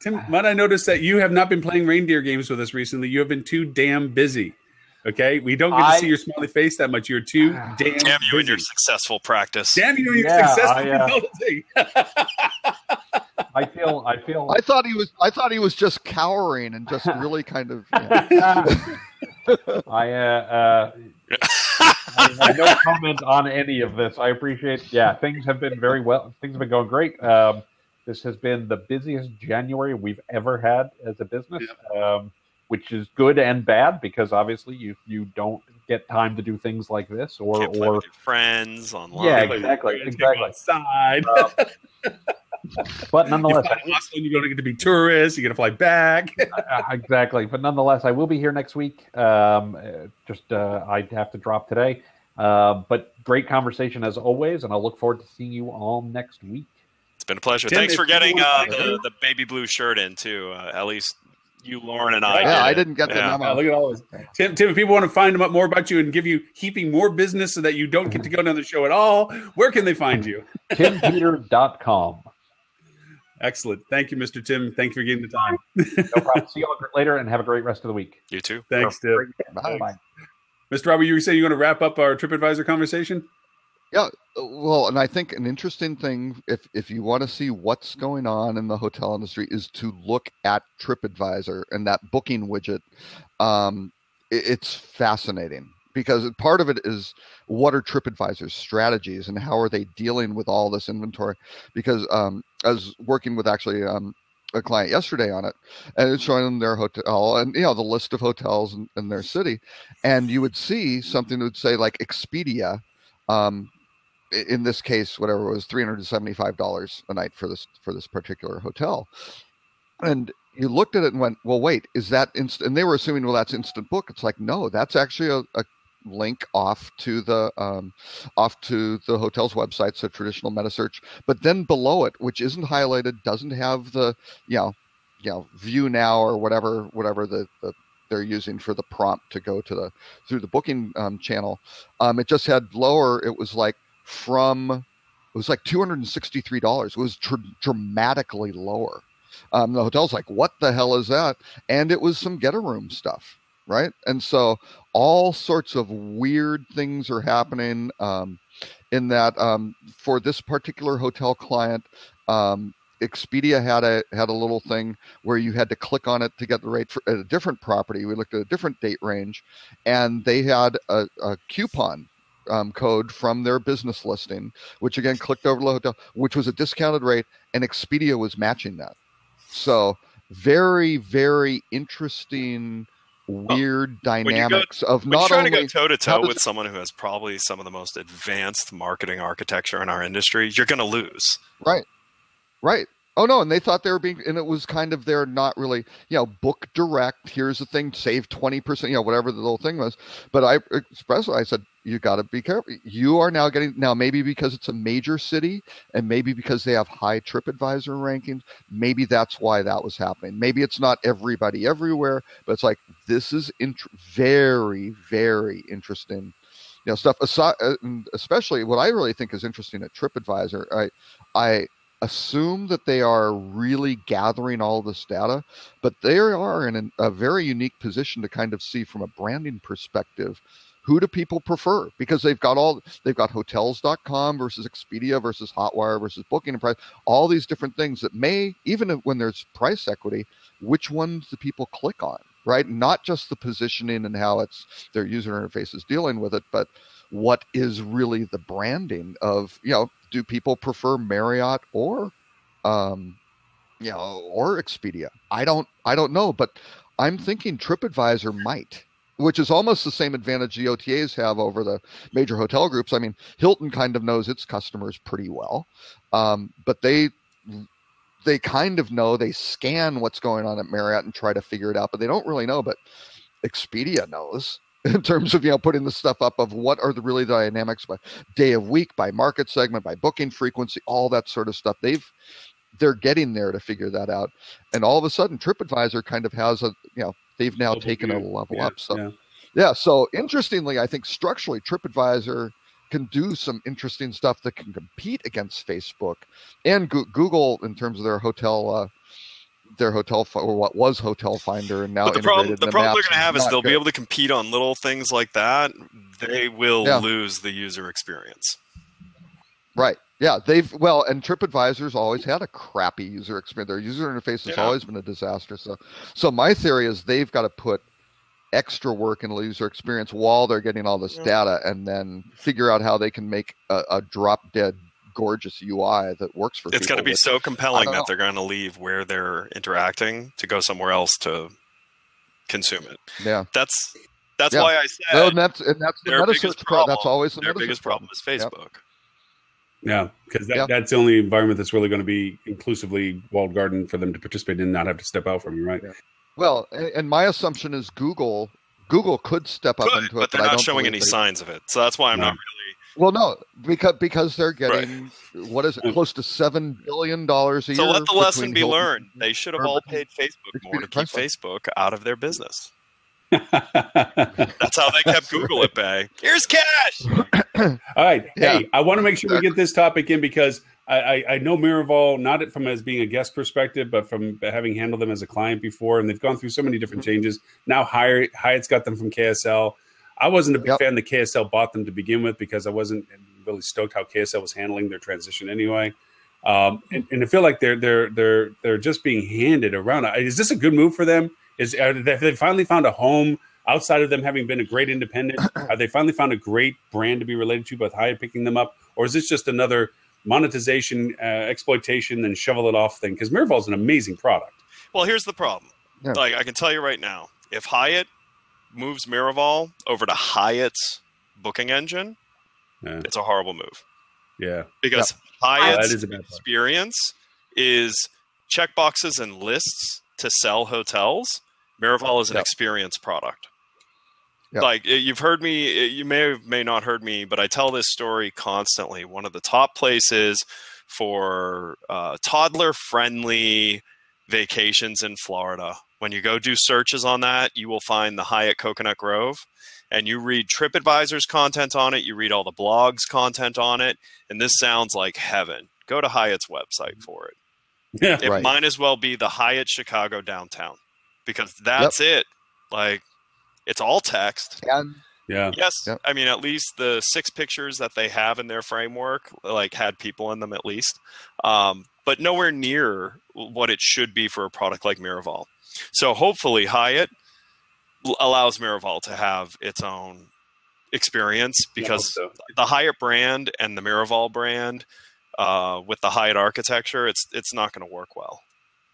Tim, might I notice that you have not been playing reindeer games with us recently? You have been too damn busy. Okay, we don't get to see your smiley face that much. You're too damn busy. You and your successful practice. Damn you and your successful adulting. I feel. I thought he was just cowering and just really kind of. I have no comment on any of this. I appreciate. Yeah, things have been very well. Things have been going great. This has been the busiest January we've ever had as a business, which is good and bad because obviously you don't get time to do things like this or with your friends online. Yeah, exactly. Outside. But nonetheless, you don't get to be tourists. You get to fly back. Exactly. But nonetheless, I will be here next week. I have to drop today. But great conversation as always, and I'll look forward to seeing you all next week. It's been a pleasure. Tim, thanks for getting the baby blue shirt in too. At least you, Lauren, and I. Yeah, I didn't get the memo. Look at all this. Tim, if people want to find out more about you and give you heaping more business so that you don't get to go on the show at all, where can they find you? TimPeter.com. Excellent. Thank you, Mr. Tim. Thank you for getting the time. No problem. See you all later and have a great rest of the week. You too. Thanks, Tim. Bye. Mr. Robert, you were saying you want to wrap up our TripAdvisor conversation? Yeah, well, and I think an interesting thing, if you want to see what's going on in the hotel industry, is to look at TripAdvisor and that booking widget. It's fascinating because part of it is what are TripAdvisor's strategies and how are they dealing with all this inventory? Because I was working with actually a client yesterday on it, and it's showing them their hotel and the list of hotels in their city, and you would see something that would say like Expedia. In this case, whatever it was, $375 a night for this particular hotel, and you looked at it and went, well, wait, is that instant? And they were assuming, well, that's instant book. It's like, no, that's actually a link off to the hotel's website, so traditional meta search. But then below it, which isn't highlighted, doesn't have the view now or whatever they're using for the prompt to go to through the booking channel. It just had lower. It was like $263. It was dramatically lower. The hotel's like, what the hell is that? And it was some get a room stuff, right? And so all sorts of weird things are happening in that for this particular hotel client. Expedia had a little thing where you had to click on it to get the rate for at a different property. We looked at a different date range, and they had a coupon code from their business listing, which again clicked over the hotel, which was a discounted rate, and Expedia was matching that. So very, very interesting, weird dynamics of not trying only to go toe to toe with someone who has probably some of the most advanced marketing architecture in our industry. You're going to lose. Right. Oh no, and they thought they were being, and it was kind of they're not really, book direct. Here's the thing, save 20%, whatever the little thing was. But I said, you got to be careful. You are now maybe because it's a major city, and maybe because they have high TripAdvisor rankings, maybe that's why that was happening. Maybe it's not everybody everywhere, but it's like this is very, very interesting. Stuff. Especially what I really think is interesting at TripAdvisor. I assume that they are really gathering all this data, but they are in a very unique position to kind of see from a branding perspective, who do people prefer? Because they've got hotels.com versus Expedia versus Hotwire versus Booking and Price, all these different things that may, even when there's price equity, which ones do people click on, right? Not just the positioning and how their user interface is dealing with it, but what is really the branding of, do people prefer Marriott or Expedia? I don't know, but I'm thinking TripAdvisor might, which is almost the same advantage the OTAs have over the major hotel groups. I mean, Hilton kind of knows its customers pretty well, but they kind of know, they scan what's going on at Marriott and try to figure it out, but they don't really know. But Expedia knows, in terms of putting the stuff up of what are the dynamics by day of week, by market segment, by booking frequency, all that sort of stuff. They're getting there to figure that out, and all of a sudden TripAdvisor kind of has they've now taken a level up. So so interestingly, I think structurally TripAdvisor can do some interesting stuff that can compete against Facebook and Google in terms of their hotel. Or what was Hotel Finder, and now the problem they're going to have is they'll be able to compete on little things like that. They will lose the user experience. Right. Yeah. And TripAdvisor's always had a crappy user experience. Their user interface has always been a disaster. So my theory is they've got to put extra work in the user experience while they're getting all this data, and then figure out how they can make a drop dead gorgeous UI that works for. It's going to be so compelling that they're going to leave where they're interacting to go somewhere else to consume it. Yeah, that's why I said. No, and that's the metasearch problem. That's always their biggest problem is Facebook. Yeah, because that's the only environment that's really going to be inclusively walled garden for them to participate in and not have to step out from you, right? Yeah. Well, and my assumption is Google could step up into it, but they're not showing any signs of it. So that's why I'm not really. Well, no, because they're getting what is it, close to $7 billion a year. So let the lesson be learned. They should have all paid Facebook more to keep Facebook out of their business. That's how they kept Google at bay. Here's cash. All right. Yeah. Hey, I want to make sure we get this topic in because I know Miraval, not from as being a guest perspective, but from having handled them as a client before, and they've gone through so many different changes. Now Hyatt's got them from KSL. I wasn't a big fan that KSL bought them to begin with because I wasn't really stoked how KSL was handling their transition anyway. And I feel like they're just being handed around. Is this a good move for them? Have they finally found a home outside of them having been a great independent? Have they finally found a great brand to be related to with Hyatt picking them up? Or is this just another monetization, exploitation, and shovel it off thing? Because Miraval is an amazing product. Well, here's the problem. Yeah. Like I can tell you right now, if Hyatt moves Miraval over to Hyatt's booking engine, it's a horrible move. Yeah. Because Hyatt's experience is checkboxes and lists to sell hotels. Miraval is an experience product. Yep. Like you've heard me, you may not heard me, but I tell this story constantly. One of the top places for toddler-friendly vacations in Florida. When you go do searches on that, you will find the Hyatt Coconut Grove, and you read TripAdvisor's content on it. You read all the blogs content on it, and this sounds like heaven. Go to Hyatt's website for it. Yeah, it might as well be the Hyatt Chicago downtown because that's it. Like it's all text. Yes. Yep. I mean, at least the 6 pictures that they have in their framework, like had people in them at least, but nowhere near what it should be for a product like Miraval. So hopefully Hyatt allows Miraval to have its own experience because the Hyatt brand and the Miraval brand, with the Hyatt architecture, it's not going to work well.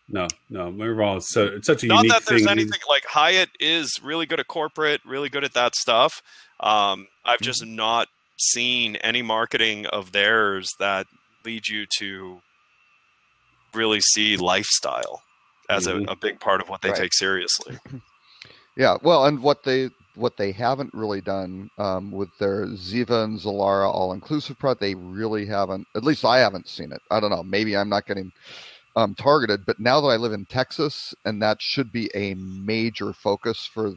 No, Miraval is it's such a not unique that there's thing. Anything like Hyatt is really good at corporate, really good at that stuff. I've just not seen any marketing of theirs that lead you to really see lifestyle as a big part of what they take seriously. Yeah, well, and what they haven't really done with their Ziva and Zilara all-inclusive product, they really haven't. At least I haven't seen it. I don't know. Maybe I'm not getting targeted. But now that I live in Texas, and that should be a major focus for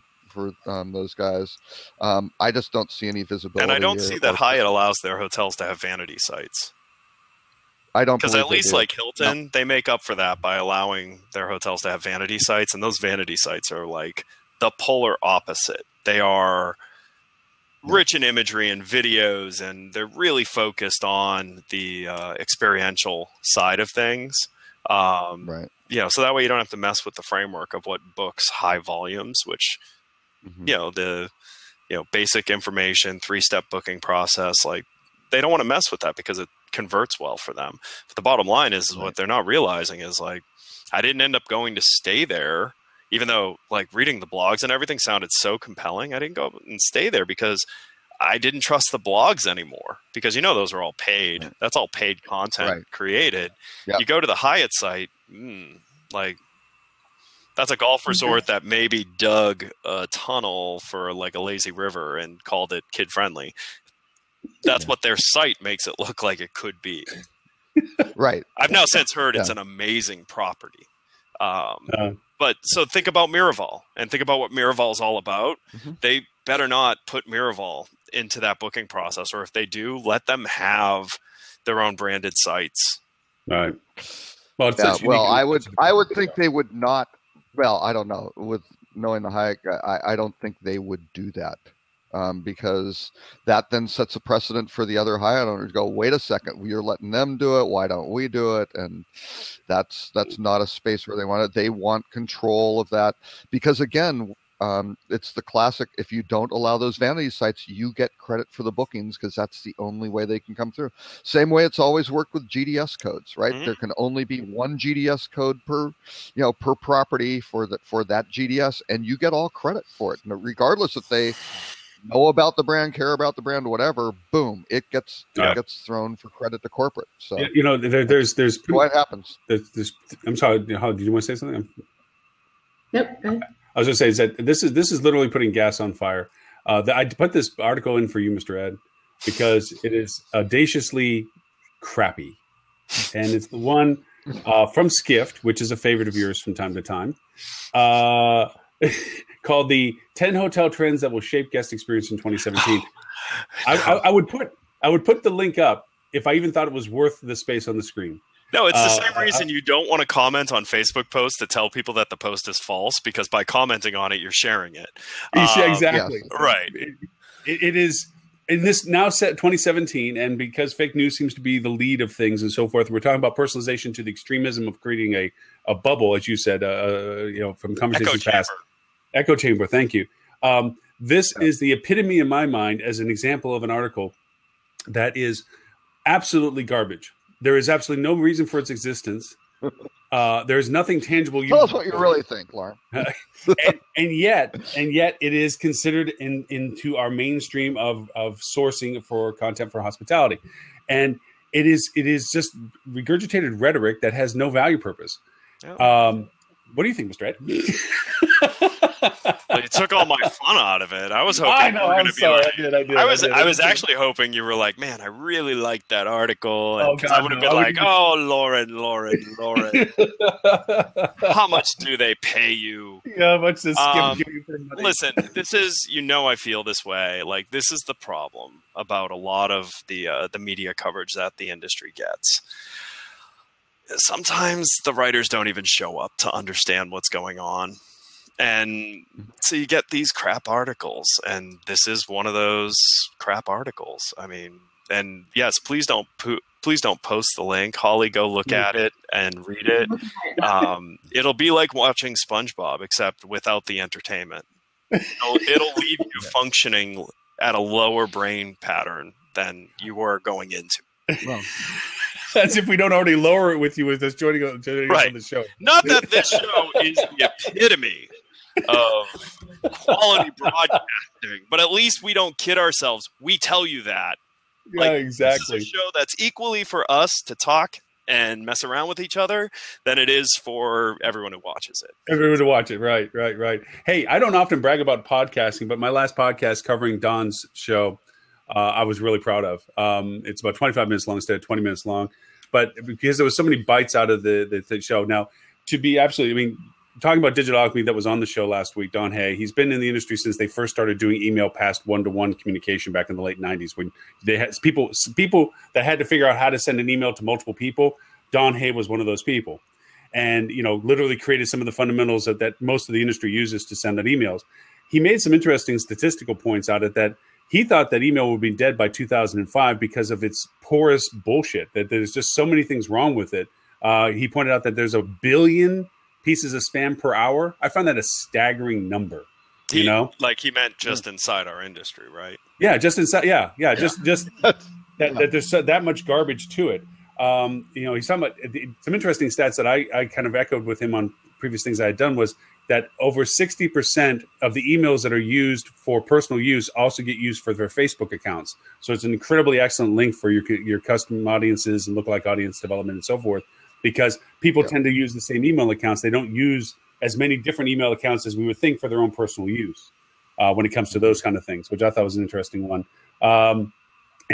those guys, I just don't see any visibility. And I don't see that Hyatt allows their hotels to have vanity sites. I don't, because at least like Hilton, they make up for that by allowing their hotels to have vanity sites, and those vanity sites are like the polar opposite. They are rich in imagery and videos, and they're really focused on the experiential side of things. Right. You know, so that way you don't have to mess with the framework of what books high volumes, which, the basic information, 3-step booking process, like they don't want to mess with that because it converts well for them. But the bottom line is what they're not realizing is like, I didn't end up going to stay there, even though like reading the blogs and everything sounded so compelling. I didn't go and stay there because I didn't trust the blogs anymore, because those are all paid. Right. That's all paid content created. Yep. You go to the Hyatt site, like that's a golf resort that maybe dug a tunnel for like a lazy river and called it kid friendly. That's what their site makes it look like it could be. Right. I've now since heard it's an amazing property. But so think about Miraval and think about what Miraval is all about. They better not put Miraval into that booking process, or if they do, let them have their own branded sites. Right. Well, I would think they would not. Well, I don't know. With knowing the Hyatt, I don't think they would do that. Because that then sets a precedent for the other Hyatt owners to go, wait a second, you're letting them do it. Why don't we do it? And that's not a space where they want it. They want control of that because, again, it's the classic. If you don't allow those vanity sites, you get credit for the bookings because that's the only way they can come through. Same way it's always worked with GDS codes, right? There can only be one GDS code per property for that GDS, and you get all credit for it, regardless if they know about the brand, care about the brand, whatever. Boom, it gets thrown for credit to corporate. So there's what happens. I'm sorry, did you want to say something? Nope. Go ahead. I was going to say is that this is literally putting gas on fire. I put this article in for you, Mr. Ed, because it is audaciously crappy, and it's the one from Skift, which is a favorite of yours from time to time, called the 10 Hotel Trends That Will Shape Guest Experience in 2017. I would put the link up if I even thought it was worth the space on the screen. No, it's the same reason you don't want to comment on Facebook posts to tell people that the post is false, because by commenting on it, you're sharing it. Exactly. Yeah. Right. It is in this now set 2017, and because fake news seems to be the lead of things and so forth, we're talking about personalization to the extremism of creating a bubble, as you said, from conversations past. Echo chamber. Thank you. This is the epitome in my mind as an example of an article that is absolutely garbage. There is absolutely no reason for its existence. There is nothing tangible. Tell us what you really think, Lauren. and yet it is considered into our mainstream of sourcing for content for hospitality. And it is just regurgitated rhetoric that has no value purpose. Oh. What do you think, Mr. Ed? You took all my fun out of it. I was hoping you were going to be like, I was actually hoping you were like, man, I really liked that article. And I would have been like, oh, Lauren. How much do they pay you? Yeah, how much does Skip give you for money? Listen, this is, I feel this way. Like, this is the problem about a lot of the media coverage that the industry gets. Sometimes the writers don't even show up to understand what's going on. And so you get these crap articles, and this is one of those crap articles. I mean, and yes, please don't post the link. Holly, go look at it and read it. It'll be like watching SpongeBob, except without the entertainment. It'll leave you functioning at a lower brain pattern than you were going into. Well, as if we don't already lower it with you with us joining us on the show. Not that this show is the epitome of quality broadcasting, but at least we don't kid ourselves. We tell you that. Yeah, exactly. This is a show that's equally for us to talk and mess around with each other than it is for everyone who watches it. Everyone to watch it. Right. Hey, I don't often brag about podcasting, but my last podcast covering Don's show, I was really proud of. It's about 25 minutes long instead of 20 minutes long, but because there was so many bites out of the show. Now, to be absolutely, talking about Digital Alchemy that was on the show last week, Don Hay, he's been in the industry since they first started doing email past one-to-one communication back in the late 90s when they had people that had to figure out how to send an email to multiple people. Don Hay was one of those people, and literally created some of the fundamentals that most of the industry uses to send out emails. He made some interesting statistical points out of that. He thought that email would be dead by 2005 because of its porous bullshit, that there's just so many things wrong with it. He pointed out that there's 1 billion pieces of spam per hour. I find that a staggering number. Like he meant just inside our industry, right? Yeah, just inside. Yeah. Just that there's that much garbage to it. He's talking about some interesting stats that I kind of echoed with him on previous things I had done was that over 60% of the emails that are used for personal use also get used for their Facebook accounts. So it's an incredibly excellent link for your custom audiences and lookalike audience development and so forth, because people tend to use the same email accounts. They don't use as many different email accounts as we would think for their own personal use when it comes to those kind of things, which I thought was an interesting one. And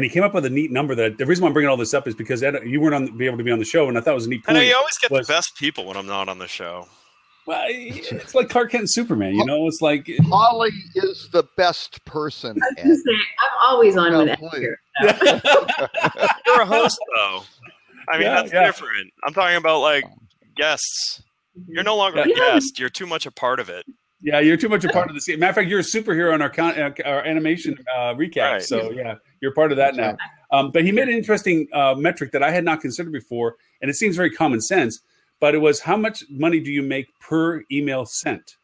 he came up with a neat number that the reason why I'm bringing all this up is because Ed, you weren't able to be on the show, and I thought it was a neat point. I know you always get the best people when I'm not on the show. Well, it's like Clark Kent and Superman, It's like Holly is the best person. I'm always on when Ed's here. You're a host, though. I mean, that's different. I'm talking about like guests. You're no longer a guest. You're too much a part of it. Yeah, you're too much a part of the scene. Matter of fact, you're a superhero in our animation recap. Right. So you're part of that now. But he made an interesting metric that I had not considered before, and it seems very common sense. But it was, how much money do you make per email sent?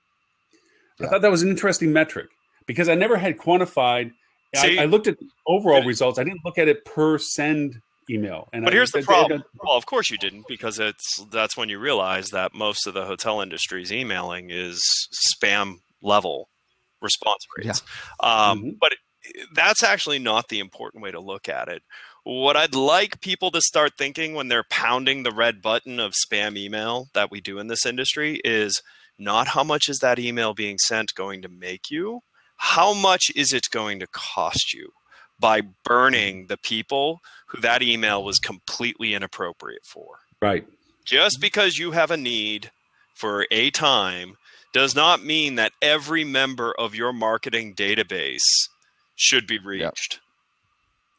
I thought that was an interesting metric because I never had quantified. I looked at the overall results. I didn't look at it per send email. But here's the problem. Well, of course you didn't, because that's when you realize that most of the hotel industry's emailing is spam level response rates. Yeah. But that's actually not the important way to look at it. What I'd like people to start thinking when they're pounding the red button of spam email that we do in this industry is not how much is that email being sent going to make you, how much is it going to cost you by burning the people who that email was completely inappropriate for. Right. Just because you have a need for a time does not mean that every member of your marketing database should be reached.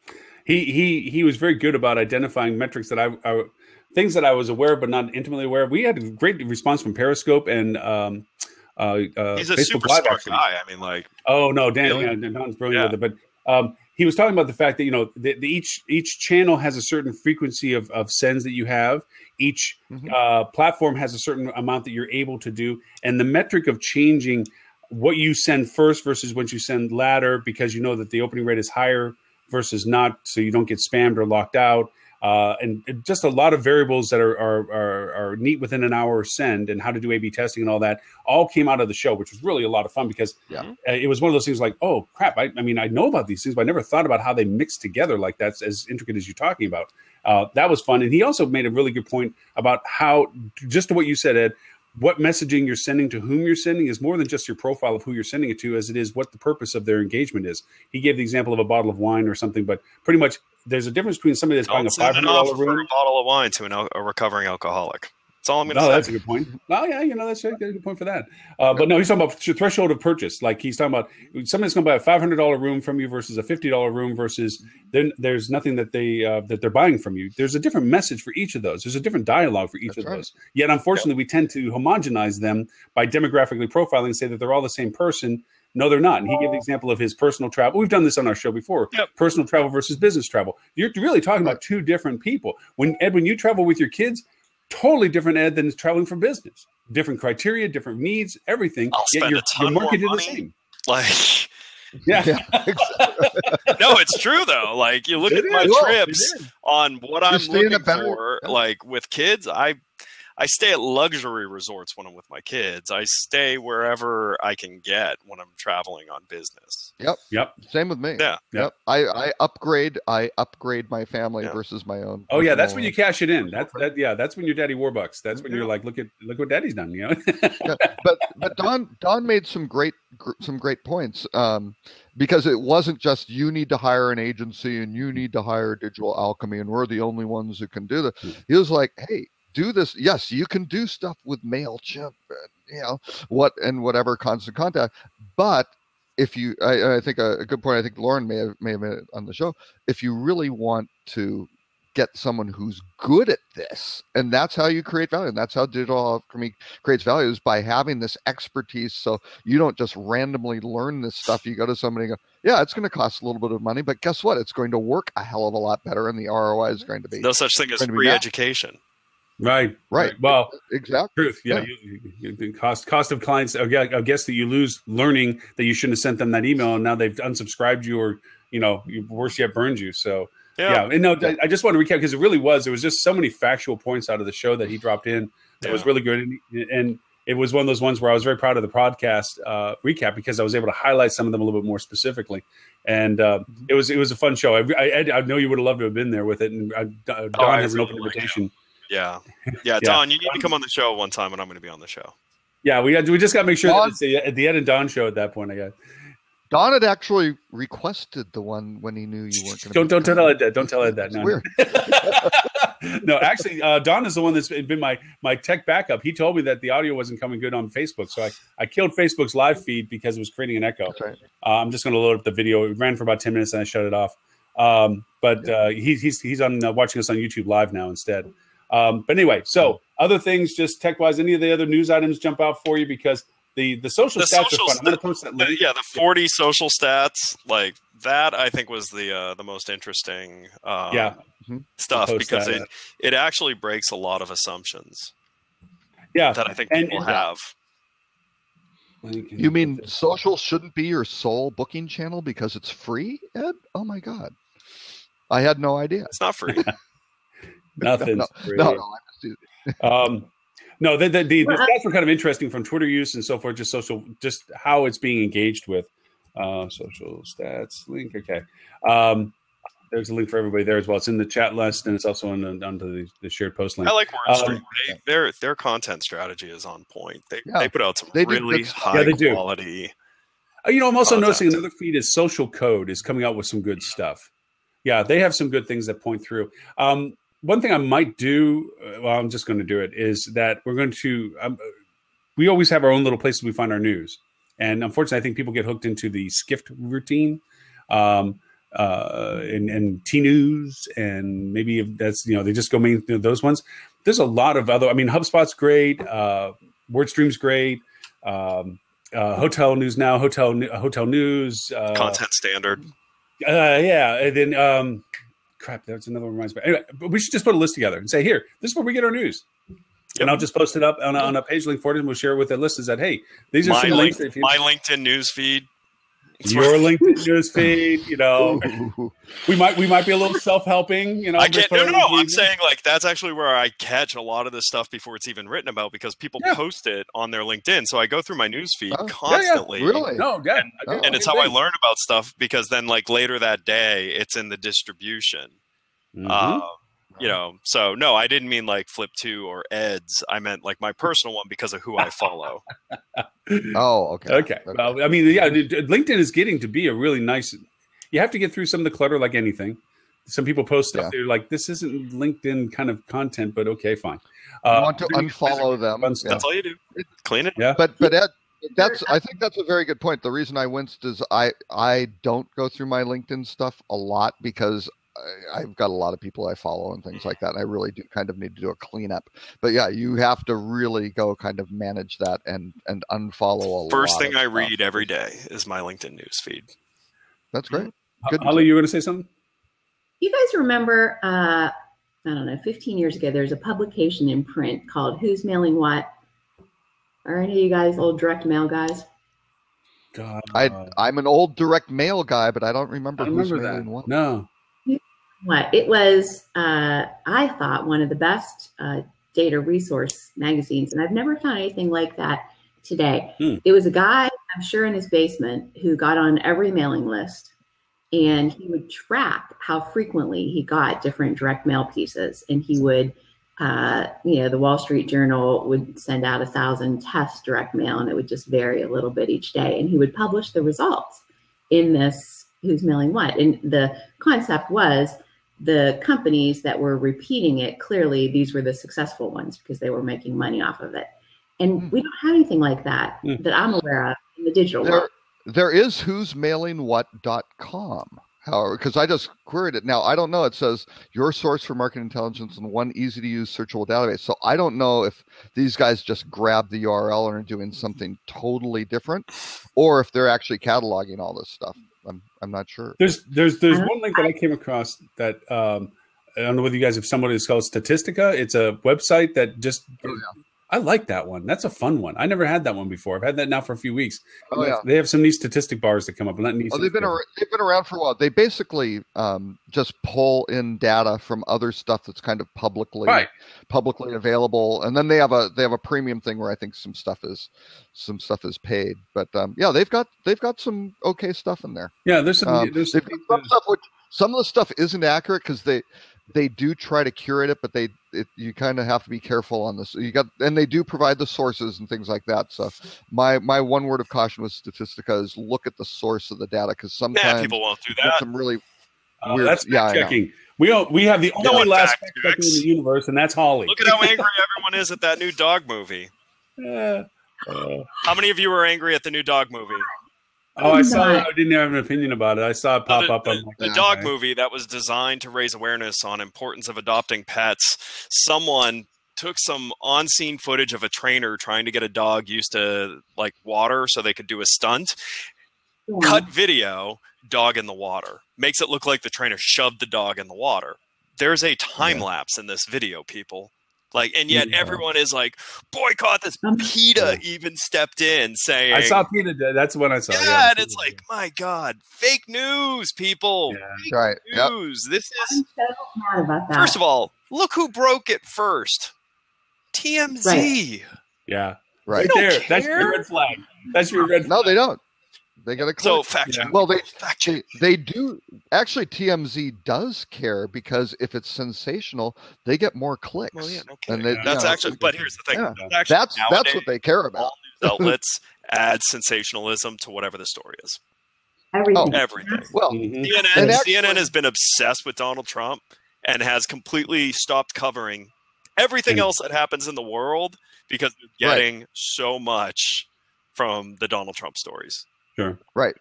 Yep. He was very good about identifying metrics that I things that I was aware of but not intimately aware of. We had a great response from Periscope and he's a Facebook super Live, smart actually. guy. I mean, like, oh no, Don's brilliant with it, but he was talking about the fact that each channel has a certain frequency of sends that you have. Each platform has a certain amount that you're able to do, and the metric of changing what you send first versus what you send later, because you know that the opening rate is higher versus not, so you don't get spammed or locked out. And just a lot of variables that are neat within an hour send, and how to do A/B testing and all that all came out of the show, which was really a lot of fun because it was one of those things like, oh crap, I mean, I know about these things, but I never thought about how they mix together like that's as intricate as you're talking about. That was fun. And he also made a really good point about how, just to what you said, Ed, what messaging you're sending to whom you're sending is more than just your profile of who you're sending it to, as it is what the purpose of their engagement is. He gave the example of a bottle of wine or something, but pretty much there's a difference between somebody that's buying a $500 room, a bottle of wine to a recovering alcoholic. That's all I'm going to say. No, that's a good point. Oh, yeah, that's a good point for that. But no, he's talking about threshold of purchase. Like he's talking about somebody's going to buy a $500 room from you versus a $50 room versus then there's nothing that they're buying from you. There's a different message for each of those. There's a different dialogue for each of those. Yet, unfortunately, we tend to homogenize them by demographically profiling and say that they're all the same person. No, they're not. And he gave the example of his personal travel. We've done this on our show before. Yep. Personal travel versus business travel. You're really talking about two different people. When you travel with your kids, totally different Ed than is traveling for business. Different criteria, different needs, everything. I'll spend a ton more money. The same. Like, no, it's true though. Like you look at my trips on what I'm looking for. Like with kids, I stay at luxury resorts when I'm with my kids. I stay wherever I can get when I'm traveling on business. Yep. Same with me. Yeah. Yep. I upgrade my family versus my own. Oh yeah, that's when you cash it in. That's when you're Daddy Warbucks. That's when you're like, look what Daddy's done. You know. But Don made some great points. Because it wasn't just you need to hire an agency and you need to hire Digital Alchemy and we're the only ones who can do this. He was like, hey, do this. Yes, you can do stuff with MailChimp, whatever constant contact. But if you, I think a good point, I think Lauren may have made it on the show. If you really want to get someone who's good at this, and that's how you create value, and that's how Digital Alchemy creates value, is by having this expertise. So you don't just randomly learn this stuff. You go to somebody and go, yeah, it's going to cost a little bit of money, but guess what? It's going to work a hell of a lot better, and the ROI is going to be no such thing as free education. Right. Well, exactly. Truth. Yeah. The cost of clients. I guess that you lose learning that you shouldn't have sent them that email, and now they've unsubscribed you, or worse yet, burned you. So And I just want to recap because there was just so many factual points out of the show that he dropped in that was really good, and it was one of those ones where I was very proud of the podcast recap because I was able to highlight some of them a little bit more specifically, and it was a fun show. I know you would have loved to have been there with it, and Don has an open invitation. Yeah. Don, you need to come on the show one time, and I'm going to be on the show. Yeah, we just got to make sure that it's the Ed and Don show at that point. I guess Don had actually requested the one when he knew you weren't going to. Don't tell Ed that. Don't tell Ed that. No, weird. No, actually, Don is the one that's been my tech backup. He told me that the audio wasn't coming good on Facebook, so I killed Facebook's live feed because it was creating an echo. That's right. I'm just going to load up the video. It ran for about 10 minutes, and I shut it off. But he's on watching us on YouTube Live now instead. But anyway, so other things, just tech-wise, any of the other news items jump out for you? Because the social stats are fun. I'm going to post that link. The 40 social stats, like that, I think was the most interesting stuff because it actually breaks a lot of assumptions. Yeah, that I think people have. You mean social shouldn't be your sole booking channel because it's free, Ed? Oh my God. I had no idea. It's not free. Nothing's free. No, the stats were kind of interesting from Twitter use and so forth, just how it's being engaged with. Social stats link. Okay. There's a link for everybody there as well. It's in the chat list, and it's also under the shared post link. I like WordStream. Their content strategy is on point. They put out some really high quality. I'm also noticing another feed is Social Code is coming out with some good stuff. Yeah, they have some good things that point through. One thing I might do, I'm just going to do it, is that we're going to. We always have our own little places we find our news, and unfortunately, I think people get hooked into the Skift routine. And T News, and maybe if that's they just go main those ones. There's a lot of other. I mean, HubSpot's great, WordStream's great, Hotel News Now, Hotel News, Content Standard. And then crap, that's another one reminds me. Anyway, but we should just put a list together and say, here, this is where we get our news. Yep. And I'll just post it up on a page link for it, and we'll share it with the listeners that hey, these are some links. My LinkedIn news feed. Your LinkedIn news feed, we might be a little self-helping, I can't. No. I'm saying that's actually where I catch a lot of this stuff before it's even written about because people post it on their LinkedIn. So I go through my news feed constantly. Really? And it's how I learn about stuff because then later that day it's in the distribution. Mm-hmm. So no, I didn't mean Flip2 or Ed's. I meant my personal one because of who I follow. Oh, okay. Okay. Well, I mean, LinkedIn is getting to be a really nice. You have to get through some of the clutter like anything. Some people post stuff. They're like, this isn't LinkedIn kind of content, but okay, fine. You want to unfollow them. That's all you do. Clean it. Yeah. But Ed, I think that's a very good point. The reason I winced is I don't go through my LinkedIn stuff a lot because I've got a lot of people I follow and things like that. And I really do kind of need to do a cleanup. But yeah, you have to really go kind of manage that and unfollow a lot. First thing I read every day is my LinkedIn news feed. That's great. Good. Holly, you were going to say something? You guys remember, I don't know, 15 years ago, there's a publication in print called Who's Mailing What? Are any of you guys old direct mail guys? God, I'm an old direct mail guy, but I don't remember Who's Mailing What. No. What it was, I thought one of the best data resource magazines, and I've never found anything like that today. It was a guy, I'm sure, in his basement who got on every mailing list, and he would track how frequently he got different direct mail pieces, and he would, the Wall Street Journal would send out 1,000 test direct mail, and it would just vary a little bit each day, and he would publish the results in this Who's Mailing What, and the concept was the companies that were repeating it, clearly these were the successful ones because they were making money off of it. And we don't have anything like that that I'm aware of in the digital world. There is who'smailingwhat.com. However, because I just queried it. Now, I don't know. It says your source for market intelligence in one easy-to-use searchable database. So I don't know if these guys just grabbed the URL and are doing something totally different, or if they're actually cataloging all this stuff. I'm not sure. There's one link that I came across that I don't know whether you guys have somebody that's called Statistica. It's a website that just I like that one. That's a fun one. I never had that one before. I've had that now for a few weeks. They have some neat statistic bars that come up. They've been around for a while. They basically just pull in data from other stuff that's kind of publicly available, and then they have a premium thing where I think some stuff is paid. But they've got some okay stuff in there. Yeah, there's some some stuff which some of the stuff isn't accurate because they do try to curate it, but you kind of have to be careful on this. And they do provide the sources and things like that. So my one word of caution with Statistica is look at the source of the data because sometimes people won't do that. Some really weird. That's fact checking. We have the only last fact checking in the universe, and that's Holly. Look at how angry everyone is at that new dog movie. How many of you were angry at the new dog movie? Oh, I saw it. I didn't have an opinion about it. I saw it pop up. The dog movie that was designed to raise awareness on importance of adopting pets. Someone took some on-scene footage of a trainer trying to get a dog used to water so they could do a stunt. Cut video, dog in the water. Makes it look like the trainer shoved the dog in the water. There's a time lapse in this video, people. Like, and yet everyone is like, boycott this. PETA even stepped in saying, I saw PETA. That's when I saw. Yeah, and it's like, my God, fake news, people. Yeah. Fake news. This is. I'm so mad about that. First of all, look who broke it first. TMZ. Right. Yeah. Right. There. That's your red flag. That's your red flag. No, they don't. They got to. So fact check. Well, they do. Actually, TMZ does care because if it's sensational, they get more clicks. Well, yeah, no and that's actually. But here's the thing. Yeah. That's what they care about. All news outlets add sensationalism to whatever the story is. Everything. Everything. Well, CNN has been obsessed with Donald Trump and has completely stopped covering everything else that happens in the world because they're getting so much from the Donald Trump stories. Sure. Right.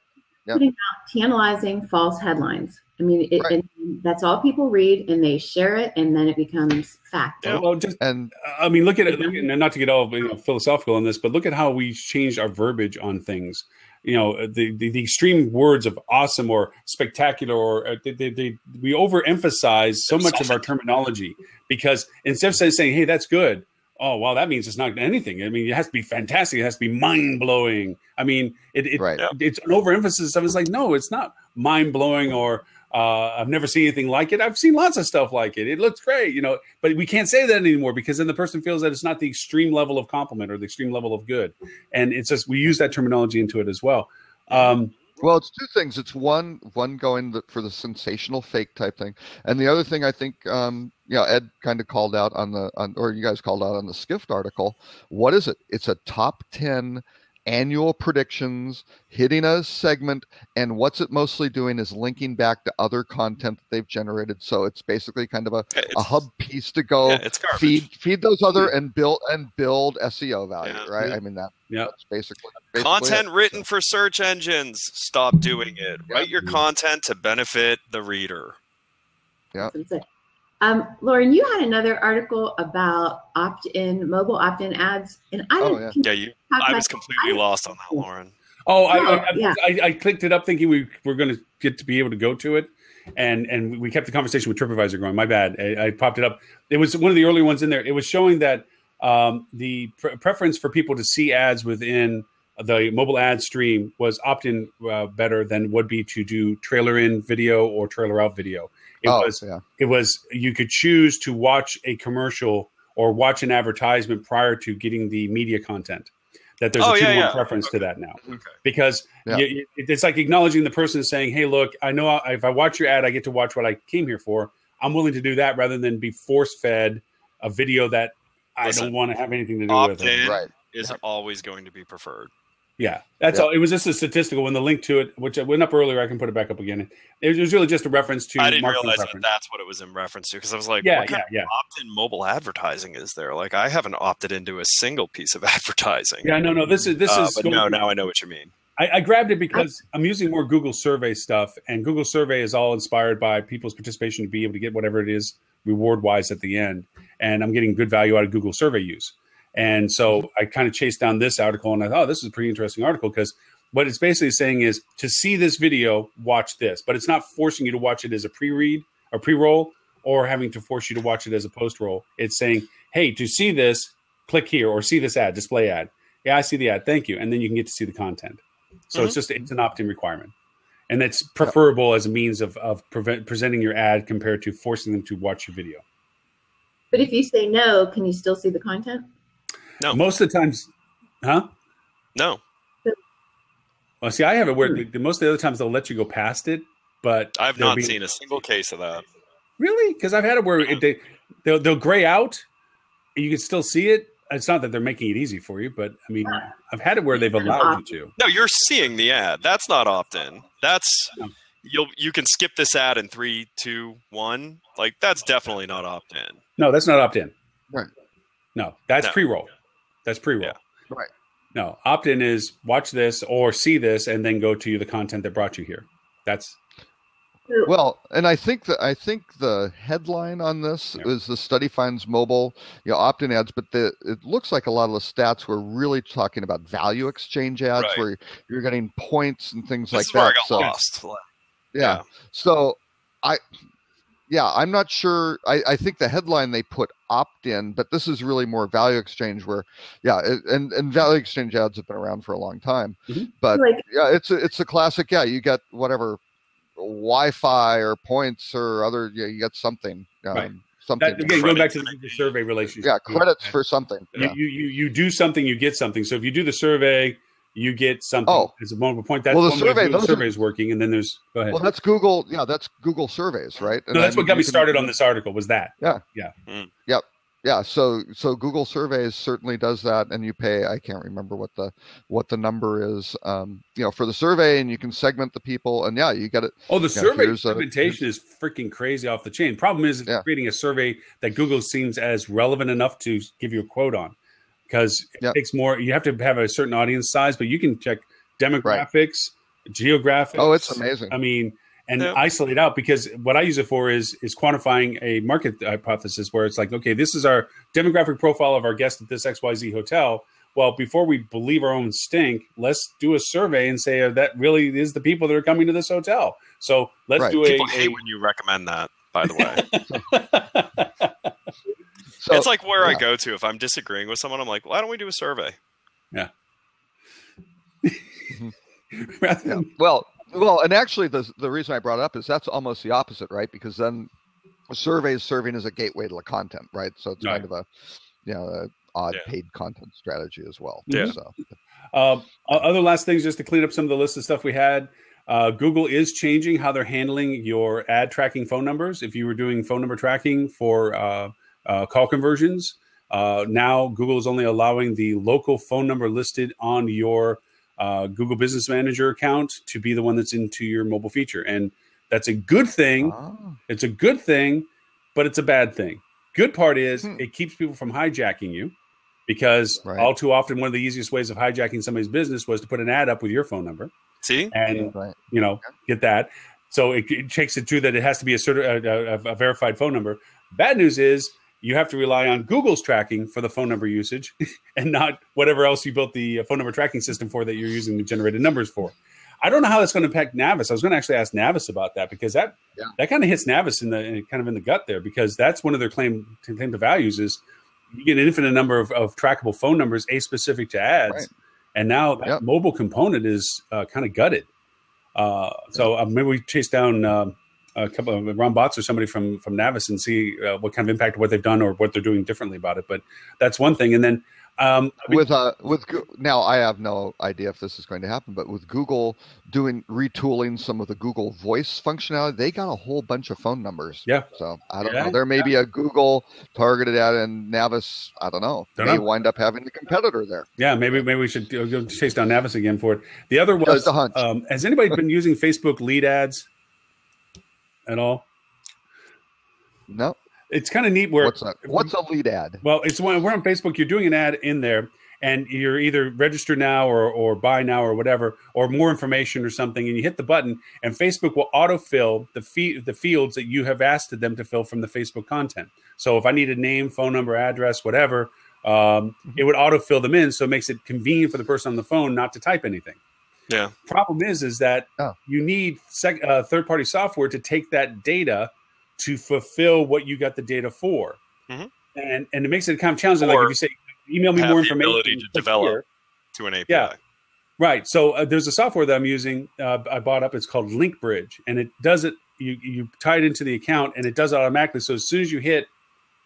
Yep. Putting out tantalizing false headlines. I mean, and that's all people read, and they share it, and then it becomes fact. Yeah, well, I mean, look at it. And not to get all philosophical on this, but look at how we changed our verbiage on things. The extreme words of awesome or spectacular, or we overemphasize so much of our terminology because instead of saying, "Hey, that's good," oh, well, that means it's not anything. I mean, it has to be fantastic. It has to be mind blowing. I mean, it's an overemphasis of it's like, no, it's not mind blowing or I've never seen anything like it. I've seen lots of stuff like it. It looks great, but we can't say that anymore because then the person feels that it's not the extreme level of compliment or the extreme level of good. And it's just, we use that terminology into it as well. Well, it's two things. It's one going for the sensational fake type thing, and the other thing I think, Ed kind of called out or you guys called out on the Skift article. What is it? It's a top 10 annual predictions hitting a segment, and what's it mostly doing is linking back to other content that they've generated. So it's basically kind of a hub piece to go feed those other and build SEO value, right? I mean that's basically content written for search engines. Stop doing it. Write your content to benefit the reader. Yeah. Lauren, you had another article about mobile opt-in ads, and I was completely lost on that, Lauren. Oh, I clicked it up thinking we were going to get to be able to go to it, and we kept the conversation with TripAdvisor going. My bad. I popped it up. It was one of the early ones in there. It was showing that the preference for people to see ads within the mobile ad stream was opt-in better than would be to do trailer in video or trailer out video. It was you could choose to watch a commercial or watch an advertisement prior to getting the media content. That there's a 2-to-1 preference to that now, because it's like acknowledging the person saying, "Hey, look, I know if I watch your ad, I get to watch what I came here for. I'm willing to do that rather than be force-fed a video that I don't want to have anything to do with." Opt-in is always going to be preferred. Yeah, that's all. It was just a statistical. When the link to it, which I went up earlier, I can put it back up again. It was really just a reference to. I didn't realize that's what it was in reference to because I was like, what kind of opt-in mobile advertising is there? Like, I haven't opted into a single piece of advertising. Yeah, no. This is. But now I know what you mean. I grabbed it because I'm using more Google Survey stuff, and Google Survey is all inspired by people's participation to be able to get whatever it is reward-wise at the end, and I'm getting good value out of Google Survey use. And so I kind of chased down this article and I thought, this is a pretty interesting article because what it's basically saying is to see this video, watch this. But it's not forcing you to watch it as a pre-read or pre-roll or having to force you to watch it as a post-roll. It's saying, hey, to see this, click here or see this ad, display ad. Yeah, I see the ad. Thank you. And then you can get to see the content. So it's an opt-in requirement. And that's preferable as a means of presenting your ad compared to forcing them to watch your video. But if you say no, can you still see the content? No. Most of the times, huh? No. Well, see, I have it where most of the other times they'll let you go past it, but I've not seen a single case of that. Really? Because I've had it where they'll gray out, and you can still see it. It's not that they're making it easy for you, but I mean, I've had it where they've allowed you to. No, you're seeing the ad. That's not opt-in. That's you can skip this ad in 3, 2, 1. Like that's definitely not opt-in. No, that's not opt-in. Right. No, that's pre-roll. That's pre-roll. Yeah. Right. No, opt-in is watch this or see this and then go to the content that brought you here. That's well, and I think the headline on this is the study finds mobile, opt-in ads, but it looks like a lot of the stats were really talking about value exchange ads where you're getting points and things like that. Where I got lost. Yeah. So I'm not sure. I think the headline they put opt-in, but this is really more value exchange where, and value exchange ads have been around for a long time. But it's a classic. Yeah, you get whatever Wi-Fi or points or other. You get something. Something. Again, going back to the survey relationship. Yeah, credits for something. You do something, you get something. So if you do the survey, you get something. Oh, as a moment of point. That's the survey is working, and then there's. Go ahead. Well, that's Google. Yeah, that's Google surveys, right? No, that's what got me started on this article. Was that? Yeah. Yep. Yeah, so Google Surveys certainly does that, and you pay. I can't remember what the number is, for the survey, and you can segment the people, and you get it. Oh, the survey segmentation is freaking crazy off the chain. Problem is creating a survey that Google seems as relevant enough to give you a quote on, because it takes more. You have to have a certain audience size, but you can check demographics, geographics. Oh, it's amazing. I mean. And isolate out, because what I use it for is quantifying a market hypothesis where it's like, okay, this is our demographic profile of our guest at this XYZ hotel. Well, before we believe our own stink, let's do a survey and say that really is the people that are coming to this hotel. So let's do People hate when you recommend that, by the way. It's like where I go to if I'm disagreeing with someone. I'm like, why don't we do a survey? Yeah. Well, and actually, the reason I brought it up is that's almost the opposite, right? Because then a survey is serving as a gateway to the content, right? So it's kind of a odd paid content strategy as well. Yeah. So. Other last things, just to clean up some of the list of stuff we had. Google is changing how they're handling your ad tracking phone numbers. If you were doing phone number tracking for call conversions, now Google is only allowing the local phone number listed on your Google Business Manager account to be the one that's into your mobile feature. And that's a good thing. It's a good thing, but it's a bad thing. Good part is it keeps people from hijacking you, because all too often, one of the easiest ways of hijacking somebody's business was to put an ad up with your phone number. See? And, get that. So it takes it to that it has to be a verified phone number. Bad news is, you have to rely on Google's tracking for the phone number usage and not whatever else you built the phone number tracking system for that you're using the generated numbers for. I don't know how that's going to impact Navis. I was going to actually ask Navis about that, because that kind of hits Navis in the gut there, because that's one of their claim to values is you get an infinite number of trackable phone numbers, specific to ads. Right. And now that mobile component is kind of gutted. So maybe we chase down a couple of Ron Botts or somebody from Navis and see what kind of impact, what they've done or what they're doing differently about it. But that's one thing. And then now I have no idea if this is going to happen, but with Google retooling some of the Google Voice functionality, they got a whole bunch of phone numbers. Yeah. So I don't know. There may be a Google targeted ad, and Navis, I don't know, may wind up having a competitor there. Yeah, maybe we should go chase down Navis again for it. The other was, has anybody been using Facebook lead ads at all? No. It's kind of neat. What's a lead ad? Well, it's when we're on Facebook, you're doing an ad in there, and you're either register now or buy now or whatever, or more information or something, and you hit the button, and Facebook will autofill the fields that you have asked them to fill from the Facebook content. So if I need a name, phone number, address, whatever, it would autofill them in, so it makes it convenient for the person on the phone not to type anything. Yeah. Problem is that you need third-party software to take that data to fulfill what you got the data for, and it makes it kind of challenging. Like if you say, "Email me more information," ability to develop to an API. Yeah, right. So there's a software that I'm using. I bought up. It's called LinkBridge, and it does it. You tie it into the account, and it does it automatically. So as soon as you hit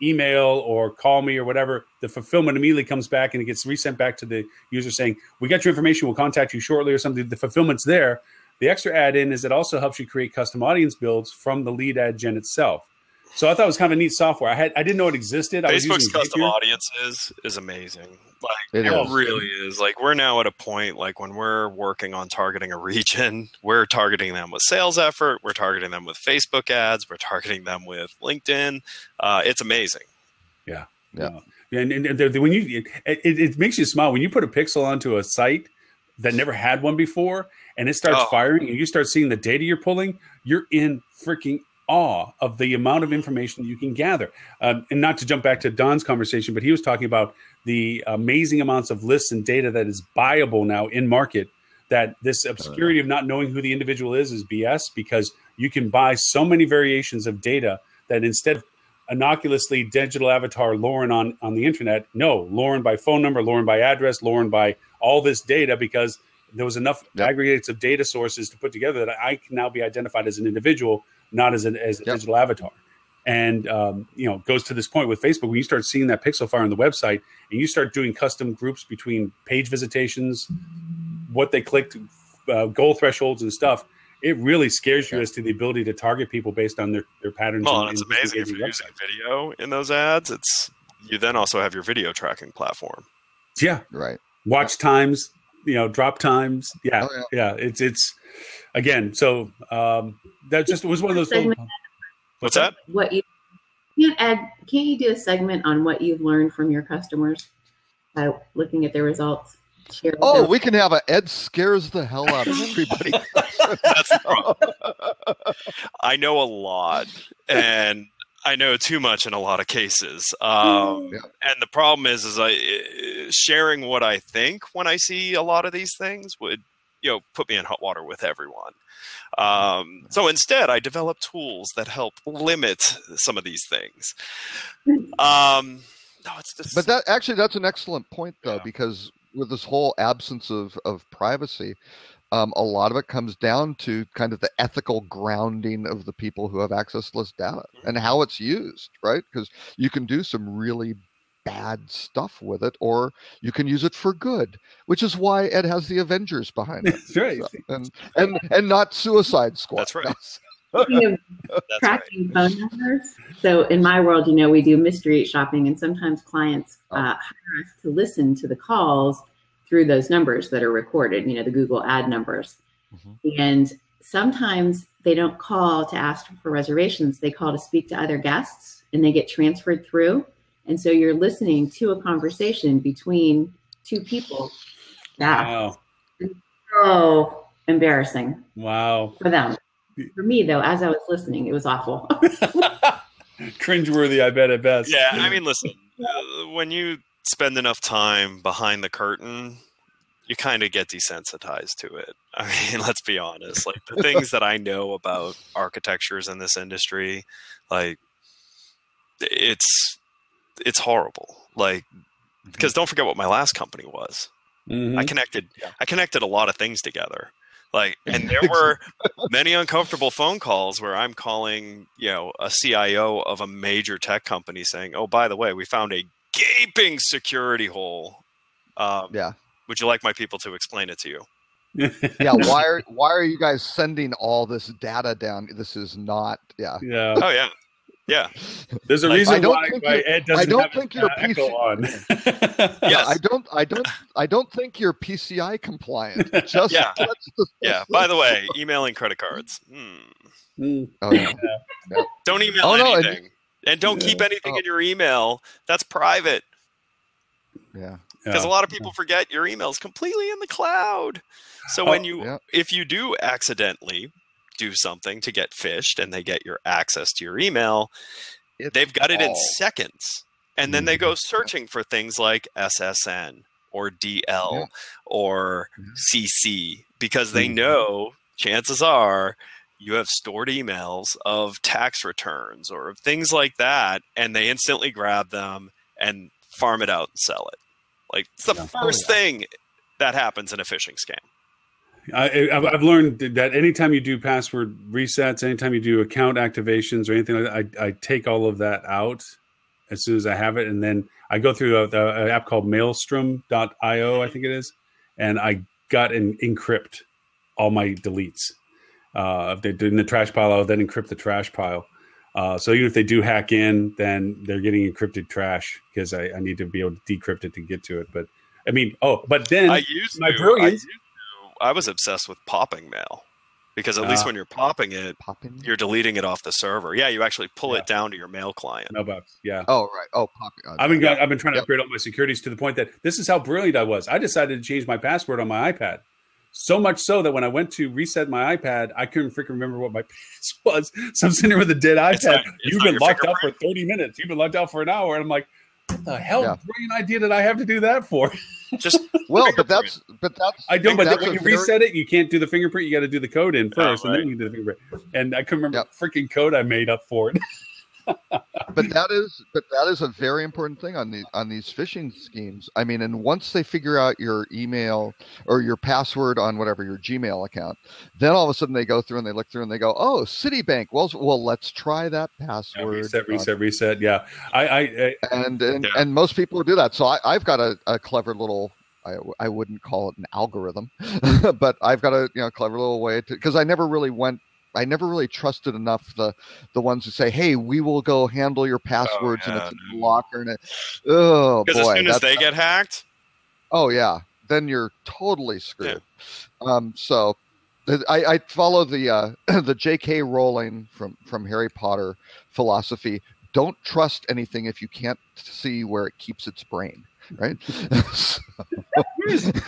email or call me or whatever, the fulfillment immediately comes back and it gets resent back to the user saying, "We got your information. We'll contact you shortly," or something. The fulfillment's there. The extra add-in is it also helps you create custom audience builds from the lead ad gen itself. So I thought it was kind of a neat software. I didn't know it existed. Facebook's custom audiences is amazing. Like it really is. Like we're now at a point, like when we're working on targeting a region, we're targeting them with sales effort, we're targeting them with Facebook ads, we're targeting them with LinkedIn. It's amazing. Yeah. And when it makes you smile when you put a pixel onto a site that never had one before, and it starts firing, and you start seeing the data you're pulling. You're in freaking awe of the amount of information you can gather. And not to jump back to Don's conversation, but he was talking about the amazing amounts of lists and data that is buyable now in market, that this obscurity of not knowing who the individual is BS, because you can buy so many variations of data that instead of innocuously digital avatar Lauren on the internet. No, Lauren by phone number, Lauren by address, Lauren by all this data, because there was enough aggregates of data sources to put together that I can now be identified as an individual, not as a digital avatar. And, goes to this point with Facebook, when you start seeing that pixel fire on the website and you start doing custom groups between page visitations, what they clicked, goal thresholds and stuff, it really scares you as to the ability to target people based on their patterns. Well, it's amazing if you're using video in those ads. You then also have your video tracking platform. Yeah. Right. Watch times, drop times. Yeah. Oh, yeah. It's again. So that just was one of those. What's that? Can't you do a segment on what you've learned from your customers by looking at their results? We can have Ed scares the hell out of everybody. That's the problem. I know a lot, and I know too much in a lot of cases. And the problem is sharing what I think when I see a lot of these things would, put me in hot water with everyone. So instead, I developed tools that help limit some of these things. But that's an excellent point, though, because with this whole absence of privacy, a lot of it comes down to kind of the ethical grounding of the people who have access to this data and how it's used, right? Because you can do some really bad stuff with it, or you can use it for good, which is why Ed has the Avengers behind it. That's right. So, and not Suicide Squad. That's right. Tracking phone numbers. So in my world, we do mystery shopping, and sometimes clients hire us to listen to the calls through those numbers that are recorded, the Google ad numbers. Mm-hmm. And sometimes they don't call to ask for reservations. They call to speak to other guests, and they get transferred through. And so you're listening to a conversation between two people. Wow. So embarrassing. Wow. For them. For me, though, as I was listening, it was awful. Cringeworthy, I bet, at best. Yeah, I mean, listen, when you spend enough time behind the curtain, you kind of get desensitized to it. I mean, let's be honest. Like, the things that I know about architectures in this industry, like, it's horrible. Like, because don't forget what my last company was. Mm-hmm. I connected a lot of things together. Like, and there were many uncomfortable phone calls where I'm calling, a CIO of a major tech company saying, "Oh, by the way, we found a gaping security hole. Would you like my people to explain it to you?" Yeah. Why are you guys sending all this data down? This is not. Yeah. Yeah. Oh yeah. Yeah. There's a reason why Ed doesn't have echo on. Yes. I don't think you're PCI compliant. Just By the way, emailing credit cards. Oh, yeah. Don't email anything, and don't keep anything in your email that's private. Yeah. Because a lot of people forget your email is completely in the cloud. So when if you do accidentally do something to get phished and they get your access to your email, they've got it in seconds. And then they go searching for things like SSN or DL or CC, because they know chances are you have stored emails of tax returns or of things like that, and they instantly grab them and farm it out and sell it. Like, it's the first thing that happens in a phishing scam. I've learned that anytime you do password resets, anytime you do account activations or anything like that, I take all of that out as soon as I have it. And then I go through an app called Maelstrom.io, I think it is. And I got and encrypt all my deletes. If they're in the trash pile, I'll then encrypt the trash pile. So even if they do hack in, then they're getting encrypted trash, because I need to be able to decrypt it to get to it. But I mean, but then I was obsessed with popping mail, because at least when you're popping it, you're deleting it off the server. Yeah, you actually pull it down to your mail client. Mailbox, yeah. Oh, right. Oh, popping. I've been trying to upgrade all my securities to the point that this is how brilliant I was. I decided to change my password on my iPad. So much so that when I went to reset my iPad, I couldn't freaking remember what my pass was. So I'm sitting there with a dead iPad. You've been locked out for 30 minutes. You've been locked out for an hour. And I'm like, what the hell brilliant idea did I have to do that for? Just but that's I don't. But when you reset it, you can't do the fingerprint. You got to do the code in first, and then you do the fingerprint. And I couldn't remember the freaking code I made up for it. But that is a very important thing on these phishing schemes. I mean, and once they figure out your email or your password on whatever your Gmail account, then all of a sudden they go through and they look through and they go, "Oh, Citibank. Well, let's try that password." Reset. Yeah, and most people do that. So I've got a clever little. I wouldn't call it an algorithm, but I've got a clever little way to, because I never really trusted enough the ones who say, "Hey, we will go handle your passwords and it's in the locker." And because as soon as they get hacked, oh yeah, then you're totally screwed. Yeah. So I follow the J.K. Rowling from Harry Potter philosophy. Don't trust anything if you can't see where it keeps its brain. Right. So isn't it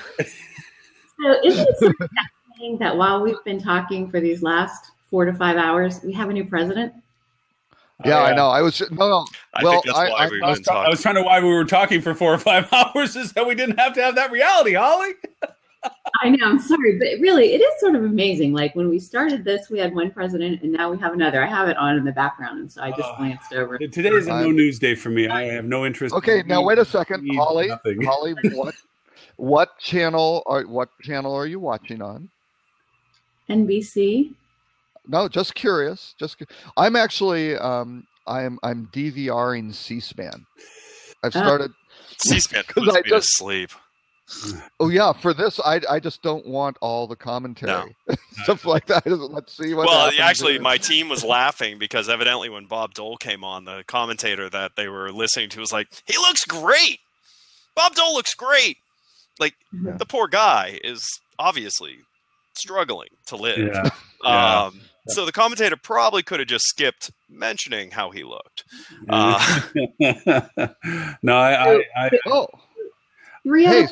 fascinating that while we've been talking for these last 4 to 5 hours, we have a new president? Yeah, I know. I was no. I think that's why we've been talking. I was trying to why we were talking for 4 or 5 hours is that we didn't have to have that reality, Holly. I know. I'm sorry, but really, it is sort of amazing. Like when we started this, we had one president, and now we have another. I have it on in the background, and so I just glanced over. Today is a no news day for me. I have no interest. Okay, now wait a second, Holly. Holly, what channel are you watching on? NBC. No, just curious. I'm actually I'm DVRing C-SPAN. I've started C-SPAN puts me to sleep. Oh yeah, for this I just don't want all the commentary, stuff like that. Let's see what. Well, actually, my team was laughing because evidently when Bob Dole came on, the commentator that they were listening to was like, "He looks great. Bob Dole looks great." Like the poor guy is obviously struggling to live. Yeah. So the commentator probably could have just skipped mentioning how he looked. Hey,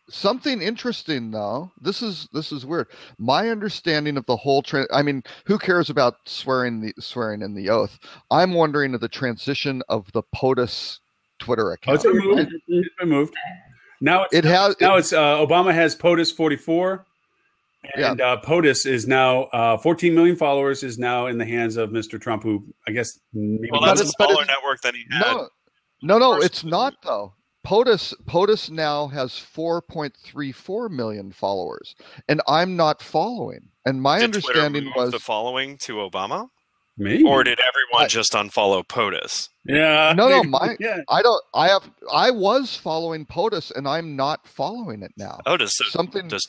something interesting though. This is weird. My understanding of the whole I mean, who cares about swearing in the oath? I'm wondering of the transition of the POTUS Twitter account. It's been moved. Now it's Obama has POTUS 44, and POTUS is now 14 million followers is now in the hands of Mr. Trump, who I guess that's a smaller network than he had. No, it's not though. POTUS now has 4.34 million followers, and I'm not following. And my understanding Twitter was the following to Obama. Me? Or did everyone just unfollow POTUS? Yeah. No. I was following POTUS, and I'm not following it now. Oh, does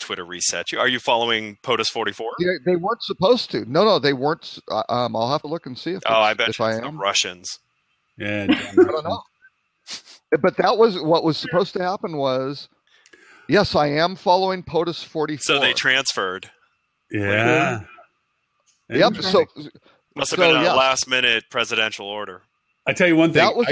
Twitter reset you? Are you following POTUS 44? Yeah, they weren't supposed to. No, they weren't. I'll have to look and see if. I bet you it's the Russians. Yeah, I don't know. But that was what was supposed to happen. Was yes, I am following POTUS 44. So they transferred. Yeah. Yep. So. Must have been a last-minute presidential order. I tell you one thing. That was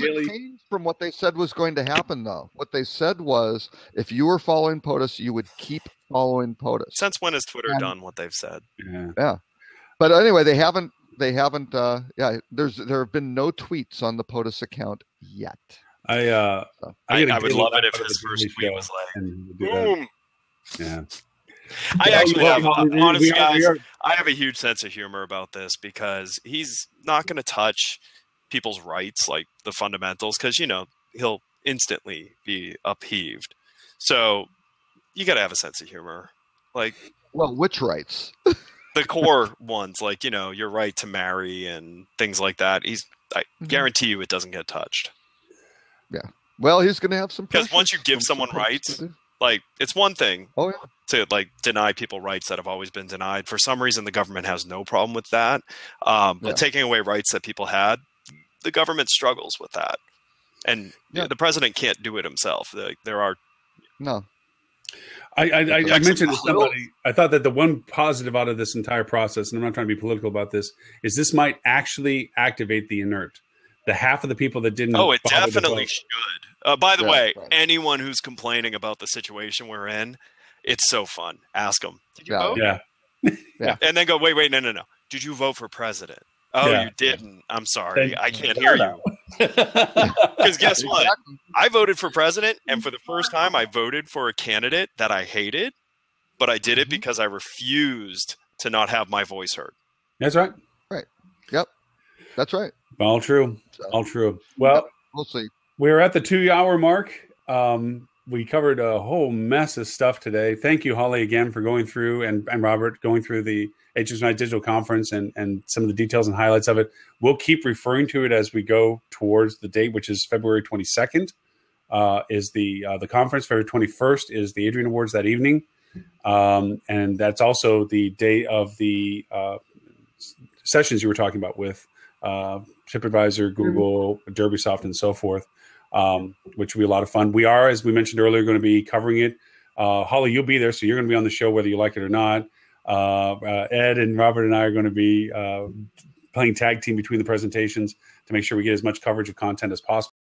a change from what they said was going to happen, though. What they said was, if you were following POTUS, you would keep following POTUS. Since when has Twitter done what they've said? Yeah. But anyway, they haven't. There have been no tweets on the POTUS account yet. I would love it if his first tweet was like, boom. Yeah. I actually have, honestly, guys, I have a huge sense of humor about this because he's not going to touch people's rights, like the fundamentals, because, he'll instantly be upheaved. So you got to have a sense of humor. Which rights? The core ones, like, your right to marry and things like that. I guarantee you it doesn't get touched. Yeah. Well, he's going to have some because once you give someone rights, it's one thing. Oh, yeah. To deny people rights that have always been denied. For some reason, the government has no problem with that. But taking away rights that people had, the government struggles with that. And the president can't do it himself. There are no. I mentioned to somebody. I thought that the one positive out of this entire process, and I'm not trying to be political about this, is this might actually activate the inert. The half of the people that didn't. Oh, it definitely should. By the way, anyone who's complaining about the situation we're in. It's so fun. Ask them. Did you vote? Yeah. And then go, wait, no. Did you vote for president? Oh, you didn't. I'm sorry. I can't hear you. Because guess what? I voted for president, and for the first time, I voted for a candidate that I hated, but I did it because I refused to not have my voice heard. That's right. Right. Yep. That's right. All true. So, all true. Well, we'll see. We're at the 2-hour mark. We covered a whole mess of stuff today. Thank you, Holly, again for going through and Robert going through the HSMI Digital Conference and some of the details and highlights of it. We'll keep referring to it as we go towards the date, which is February 22nd. Is the conference. February 21st is the Adrian Awards that evening. And that's also the day of the sessions you were talking about with TripAdvisor, Google, Derbysoft, and so forth, which will be a lot of fun. We are, as we mentioned earlier, going to be covering it. Holly, you'll be there, so you're going to be on the show whether you like it or not. Ed and Robert and I are going to be playing tag team between the presentations to make sure we get as much coverage of content as possible.